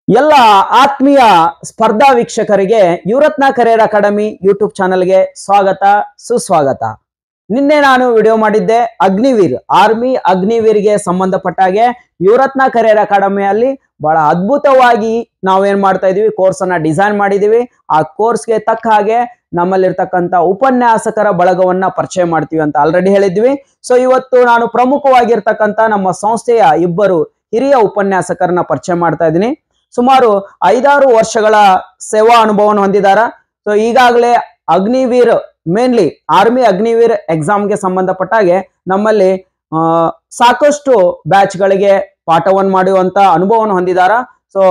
ಎಲ್ಲ ಆತ್ಮೀಯ ಸ್ಪರ್ಧಾ ವೀಕ್ಷಕರಿಗೆ ಯುವರತ್ನ ಕರಿಯರ್ ಅಕಾಡೆಮಿ ಯೂಟ್ಯೂಬ್ ಚಾನೆಲ್ಗೆ ಸ್ವಾಗತ ಸುಸ್ವಾಗತ. ನಿನ್ನೆ ನಾನು ವಿಡಿಯೋ ಮಾಡಿದ್ದೆ ಅಗ್ನಿವೀರ್ ಆರ್ಮಿ ಅಗ್ನಿವೀರ್ಗೆ ಸಂಬಂಧಪಟ್ಟ ಹಾಗೆ ಯುವರತ್ನ ಕರಿಯರ್ ಅಕಾಡೆಮಿಯಲ್ಲಿ ಬಹಳ ಅದ್ಭುತವಾಗಿ ನಾವೇನ್ ಮಾಡ್ತಾ ಇದೀವಿ, ಕೋರ್ಸ್ ಅನ್ನ ಡಿಸೈನ್ ಮಾಡಿದೀವಿ. ಆ ಕೋರ್ಸ್ಗೆ ತಕ್ಕ ಹಾಗೆ ನಮ್ಮಲ್ಲಿರ್ತಕ್ಕಂಥ ಉಪನ್ಯಾಸಕರ ಬಳಗವನ್ನ ಪರಿಚಯ ಮಾಡ್ತೀವಿ ಅಂತ ಆಲ್ರೆಡಿ ಹೇಳಿದ್ವಿ. ಸೊ ಇವತ್ತು ನಾನು ಪ್ರಮುಖವಾಗಿರ್ತಕ್ಕಂಥ ನಮ್ಮ ಸಂಸ್ಥೆಯ ಇಬ್ಬರು ಹಿರಿಯ ಉಪನ್ಯಾಸಕರನ್ನ ಪರಿಚಯ ಮಾಡ್ತಾ ಇದ್ದೀನಿ. ಸುಮಾರು 5-6 ವರ್ಷಗಳ ಸೇವಾ ಅನುಭವವನ್ನು ಹೊಂದಿದ್ದಾರೆ. ಸೊ ಈಗಾಗಲೇ ಅಗ್ನಿವೀರ್ ಮೇನ್ಲಿ ಆರ್ಮಿ ಅಗ್ನಿವೀರ್ ಎಕ್ಸಾಮ್ಗೆ ಸಂಬಂಧಪಟ್ಟ ಹಾಗೆ ನಮ್ಮಲ್ಲಿ ಸಾಕಷ್ಟು ಬ್ಯಾಚ್ಗಳಿಗೆ ಪಾಠವನ್ನು ಮಾಡುವಂತ ಅನುಭವವನ್ನು ಹೊಂದಿದ್ದಾರೆ. ಸೊ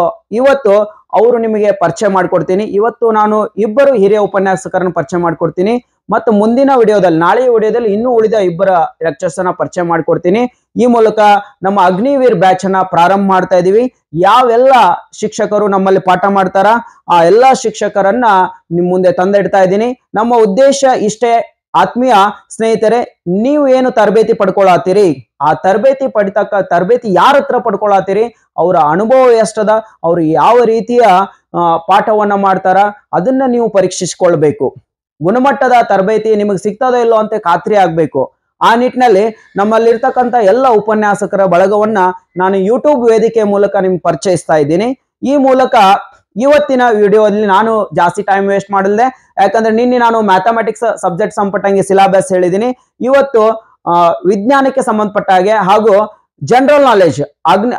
ಇವತ್ತು ಅವರು ನಿಮಗೆ ಪರಿಚಯ ಮಾಡಿಕೊಡ್ತೀನಿ. ಇವತ್ತು ನಾನು ಇಬ್ಬರು ಹಿರಿಯ ಉಪನ್ಯಾಸಕರನ್ನು ಪರಿಚಯ ಮಾಡಿಕೊಡ್ತೀನಿ ಮತ್ತು ಮುಂದಿನ ವಿಡಿಯೋದಲ್ಲಿ ನಾಳೆಯ ವಿಡಿಯೋದಲ್ಲಿ ಇನ್ನೂ ಉಳಿದ ಇಬ್ಬರ ಲೆಕ್ಚರ್ಸ್ ಅನ್ನ ಪರಿಚಯ ಮಾಡಿಕೊಡ್ತೀನಿ. ಈ ಮೂಲಕ ನಮ್ಮ ಅಗ್ನಿವೀರ್ ಬ್ಯಾಚ್ ಅನ್ನ ಪ್ರಾರಂಭ ಮಾಡ್ತಾ ಇದೀವಿ. ಯಾವೆಲ್ಲ ಶಿಕ್ಷಕರು ನಮ್ಮಲ್ಲಿ ಪಾಠ ಮಾಡ್ತಾರ ಆ ಎಲ್ಲಾ ಶಿಕ್ಷಕರನ್ನ ನಿಮ್ ಮುಂದೆ ತಂದಿಡ್ತಾ ಇದ್ದೀನಿ. ನಮ್ಮ ಉದ್ದೇಶ ಇಷ್ಟೇ, ಆತ್ಮೀಯ ಸ್ನೇಹಿತರೆ, ನೀವು ಏನು ತರಬೇತಿ ಪಡ್ಕೊಳತ್ತೀರಿ, ಆ ತರಬೇತಿ ಯಾರ ಹತ್ರ ಪಡ್ಕೊಳತ್ತೀರಿ, ಅವರ ಅನುಭವ ಎಷ್ಟದ, ಅವ್ರು ಯಾವ ರೀತಿಯ ಪಾಠವನ್ನ ಮಾಡ್ತಾರ ಅದನ್ನ ನೀವು ಪರೀಕ್ಷಿಸಿಕೊಳ್ಬೇಕು. ಗುಣಮಟ್ಟದ ತರಬೇತಿ ನಿಮಗೆ ಸಿಗ್ತದೋ ಇಲ್ಲೋ ಅಂತ ಖಾತ್ರಿ ಆಗ್ಬೇಕು. ಆ ನಿಟ್ಟಿನಲ್ಲಿ ನಮ್ಮಲ್ಲಿರ್ತಕ್ಕಂಥ ಎಲ್ಲ ಉಪನ್ಯಾಸಕರ ಬಳಗವನ್ನ ನಾನು ಯೂಟ್ಯೂಬ್ ವೇದಿಕೆ ಮೂಲಕ ನಿಮ್ಗೆ ಪರಿಚಯಿಸ್ತಾ ಇದ್ದೀನಿ. ಈ ಮೂಲಕ ಇವತ್ತಿನ ವಿಡಿಯೋದಲ್ಲಿ ನಾನು ಜಾಸ್ತಿ ಟೈಮ್ ವೇಸ್ಟ್ ಮಾಡಲ್ದೆ, ಯಾಕಂದ್ರೆ ನಿನ್ನೆ ನಾನು ಮ್ಯಾಥಮೆಟಿಕ್ಸ್ ಸಬ್ಜೆಕ್ಟ್ ಸಂಪಟ್ಟಂಗೆ ಸಿಲೆಬಸ್ ಹೇಳಿದ್ದೀನಿ. ಇವತ್ತು ವಿಜ್ಞಾನಕ್ಕೆ ಸಂಬಂಧಪಟ್ಟ ಹಾಗೆ ಹಾಗೂ ಜನರಲ್ ನಾಲೆಜ್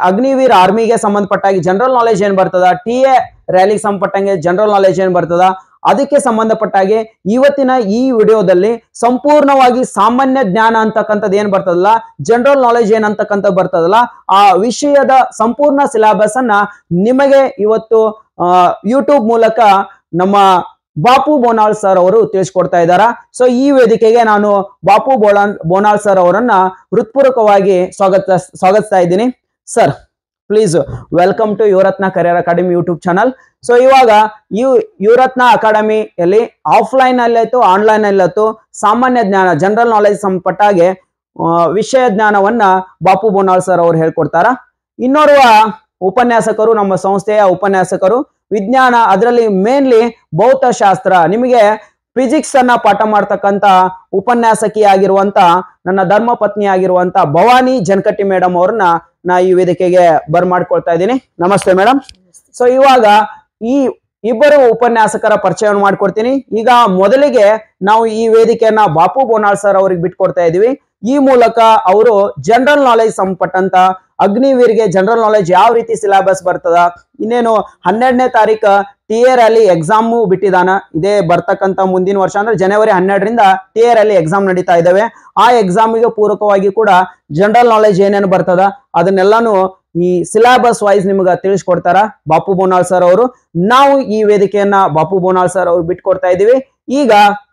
ಅಗ್ನಿವೀರ್ ಆರ್ಮಿಗೆ ಸಂಬಂಧಪಟ್ಟಾಗಿ ಜನರಲ್ ನಾಲೆಜ್ ಏನ್ ಬರ್ತದ, TA ರ್ಯಾಲಿಗೆ ಸಂಬಂಧಪಟ್ಟಂಗೆ ಜನರಲ್ ನಾಲೆಜ್ ಏನ್ ಬರ್ತದ, ಅದಕ್ಕೆ ಸಂಬಂಧಪಟ್ಟಾಗೆ ಇವತ್ತಿನ ಈ ವಿಡಿಯೋದಲ್ಲಿ ಸಂಪೂರ್ಣವಾಗಿ ಸಾಮಾನ್ಯ ಜ್ಞಾನ ಅಂತಕ್ಕಂಥದ್ದು ಏನ್ ಬರ್ತದಲ್ಲ, ಜನರಲ್ ನಾಲೆಜ್ ಏನ್ ಅಂತಕ್ಕಂಥ ಬರ್ತದಲ್ಲ, ಆ ವಿಷಯದ ಸಂಪೂರ್ಣ ಸಿಲೆಬಸ್ ಅನ್ನ ನಿಮಗೆ ಇವತ್ತು ಯೂಟ್ಯೂಬ್ ಮೂಲಕ ನಮ್ಮ ಬಾಪು ಬೋನಾಳ್ ಸರ್ ಅವರು ತಿಳಿಸ್ಕೊಡ್ತಾ ಇದ್ದಾರೆ. ಸೊ ಈ ವೇದಿಕೆಗೆ ನಾನು ಬಾಪು ಬೋನಾಳ್ ಸರ್ ಅವರನ್ನ ಹೃತ್ಪೂರ್ವಕವಾಗಿ ಸ್ವಾಗತಿಸ್ತಾ ಇದ್ದೀನಿ. Sir, please welcome to Yuvaratna career academy YouTube channel. So ಇವಾಗ ಯುವರತ್ನ ಅಕಾಡೆಮಿಯಲ್ಲಿ ಆಫ್ಲೈನ್ ಅಲ್ಲಾಯ್ತು ಆನ್ಲೈನ್ ಅಲ್ಲಾಯ್ತು ಸಾಮಾನ್ಯ ಜ್ಞಾನ ಜನರಲ್ ನಾಲೆಜ್ ಸಂಪಟ್ಟಾಗೆ ವಿಷಯ ಜ್ಞಾನವನ್ನ ಬಾಪು ಬೋನಾಳ್ ಸರ್ ಅವರು ಹೇಳ್ಕೊಡ್ತಾರ. ಇನ್ನೋರ್ವ ಉಪನ್ಯಾಸಕರು, ನಮ್ಮ ಸಂಸ್ಥೆಯ ಉಪನ್ಯಾಸಕರು, ವಿಜ್ಞಾನ ಅದರಲ್ಲಿ ಮೇನ್ಲಿ ಭೌತಶಾಸ್ತ್ರ, ನಿಮಗೆ ಫಿಸಿಕ್ಸ್ ಅನ್ನ ಪಾಠ ಮಾಡ್ತಕ್ಕಂತ ಉಪನ್ಯಾಸಕಿ ಆಗಿರುವಂತ ನನ್ನ ಧರ್ಮ ಪತ್ನಿ ಆಗಿರುವಂತ ಭವಾನಿ ಜನಕಟ್ಟಿ ಮೇಡಮ್ ಅವ್ರನ್ನ ನಾ ಈ ವೇದಿಕೆಗೆ ಮಾಡ್ಕೊಳ್ತಾ ಇದ್ದೀನಿ. ನಮಸ್ತೆ ಮೇಡಮ್. ಸೊ ಇವಾಗ ಈ ಇಬ್ಬರು ಉಪನ್ಯಾಸಕರ ಪರಿಚಯವನ್ನು ಮಾಡ್ಕೊಡ್ತೀನಿ. ಈಗ ಮೊದಲಿಗೆ ನಾವು ಈ ವೇದಿಕೆಯನ್ನ ಬಾಪು ಬೋನಾಳ್ ಸರ್ ಅವ್ರಿಗೆ ಬಿಟ್ಕೊಡ್ತಾ ಇದೀವಿ. ಈ ಮೂಲಕ ಅವರು ಜನರಲ್ ನಾಲೆಜ್ ಸಂಬಂಧಪಟ್ಟಂತ ಅಗ್ನಿವೀರ್ಗೆ ಜನರಲ್ ನಾಲೆಜ್ ಯಾವ ರೀತಿ ಸಿಲೆಬಸ್ ಬರ್ತದ, ಇನ್ನೇನು 12ನೇ ತಾರೀಕು TA ರ್ಯಾಲಿ ಎಕ್ಸಾಮ್ ಬಿಟ್ಟಿದಾನ. ಇದೇ ಬರ್ತಕ್ಕಂಥ ಮುಂದಿನ ವರ್ಷ ಅಂದ್ರೆ ಜನವರಿ 12ರಿಂದ TA ರ್ಯಾಲಿ ಎಕ್ಸಾಮ್ ನಡೀತಾ ಇದಾವೆ. ಆ ಎಕ್ಸಾಮಿಗೆ ಪೂರಕವಾಗಿ ಕೂಡ ಜನರಲ್ ನಾಲೆಜ್ ಏನೇನು ಬರ್ತದ ಅದನ್ನೆಲ್ಲಾನು ಈ ಸಿಲೆಬಸ್ ವೈಸ್ ನಿಮ್ಗೆ ತಿಳಿಸ್ಕೊಡ್ತಾರ ಬಾಪು ಬೋನಾಳ್ ಸರ್ ಅವರು. ನಾವು ಈ ವೇದಿಕೆಯನ್ನ ಬಾಪು ಬೋನಾಳ್ ಸರ್ ಅವ್ರು ಬಿಟ್ಕೊಡ್ತಾ ಇದೀವಿ. ಈಗ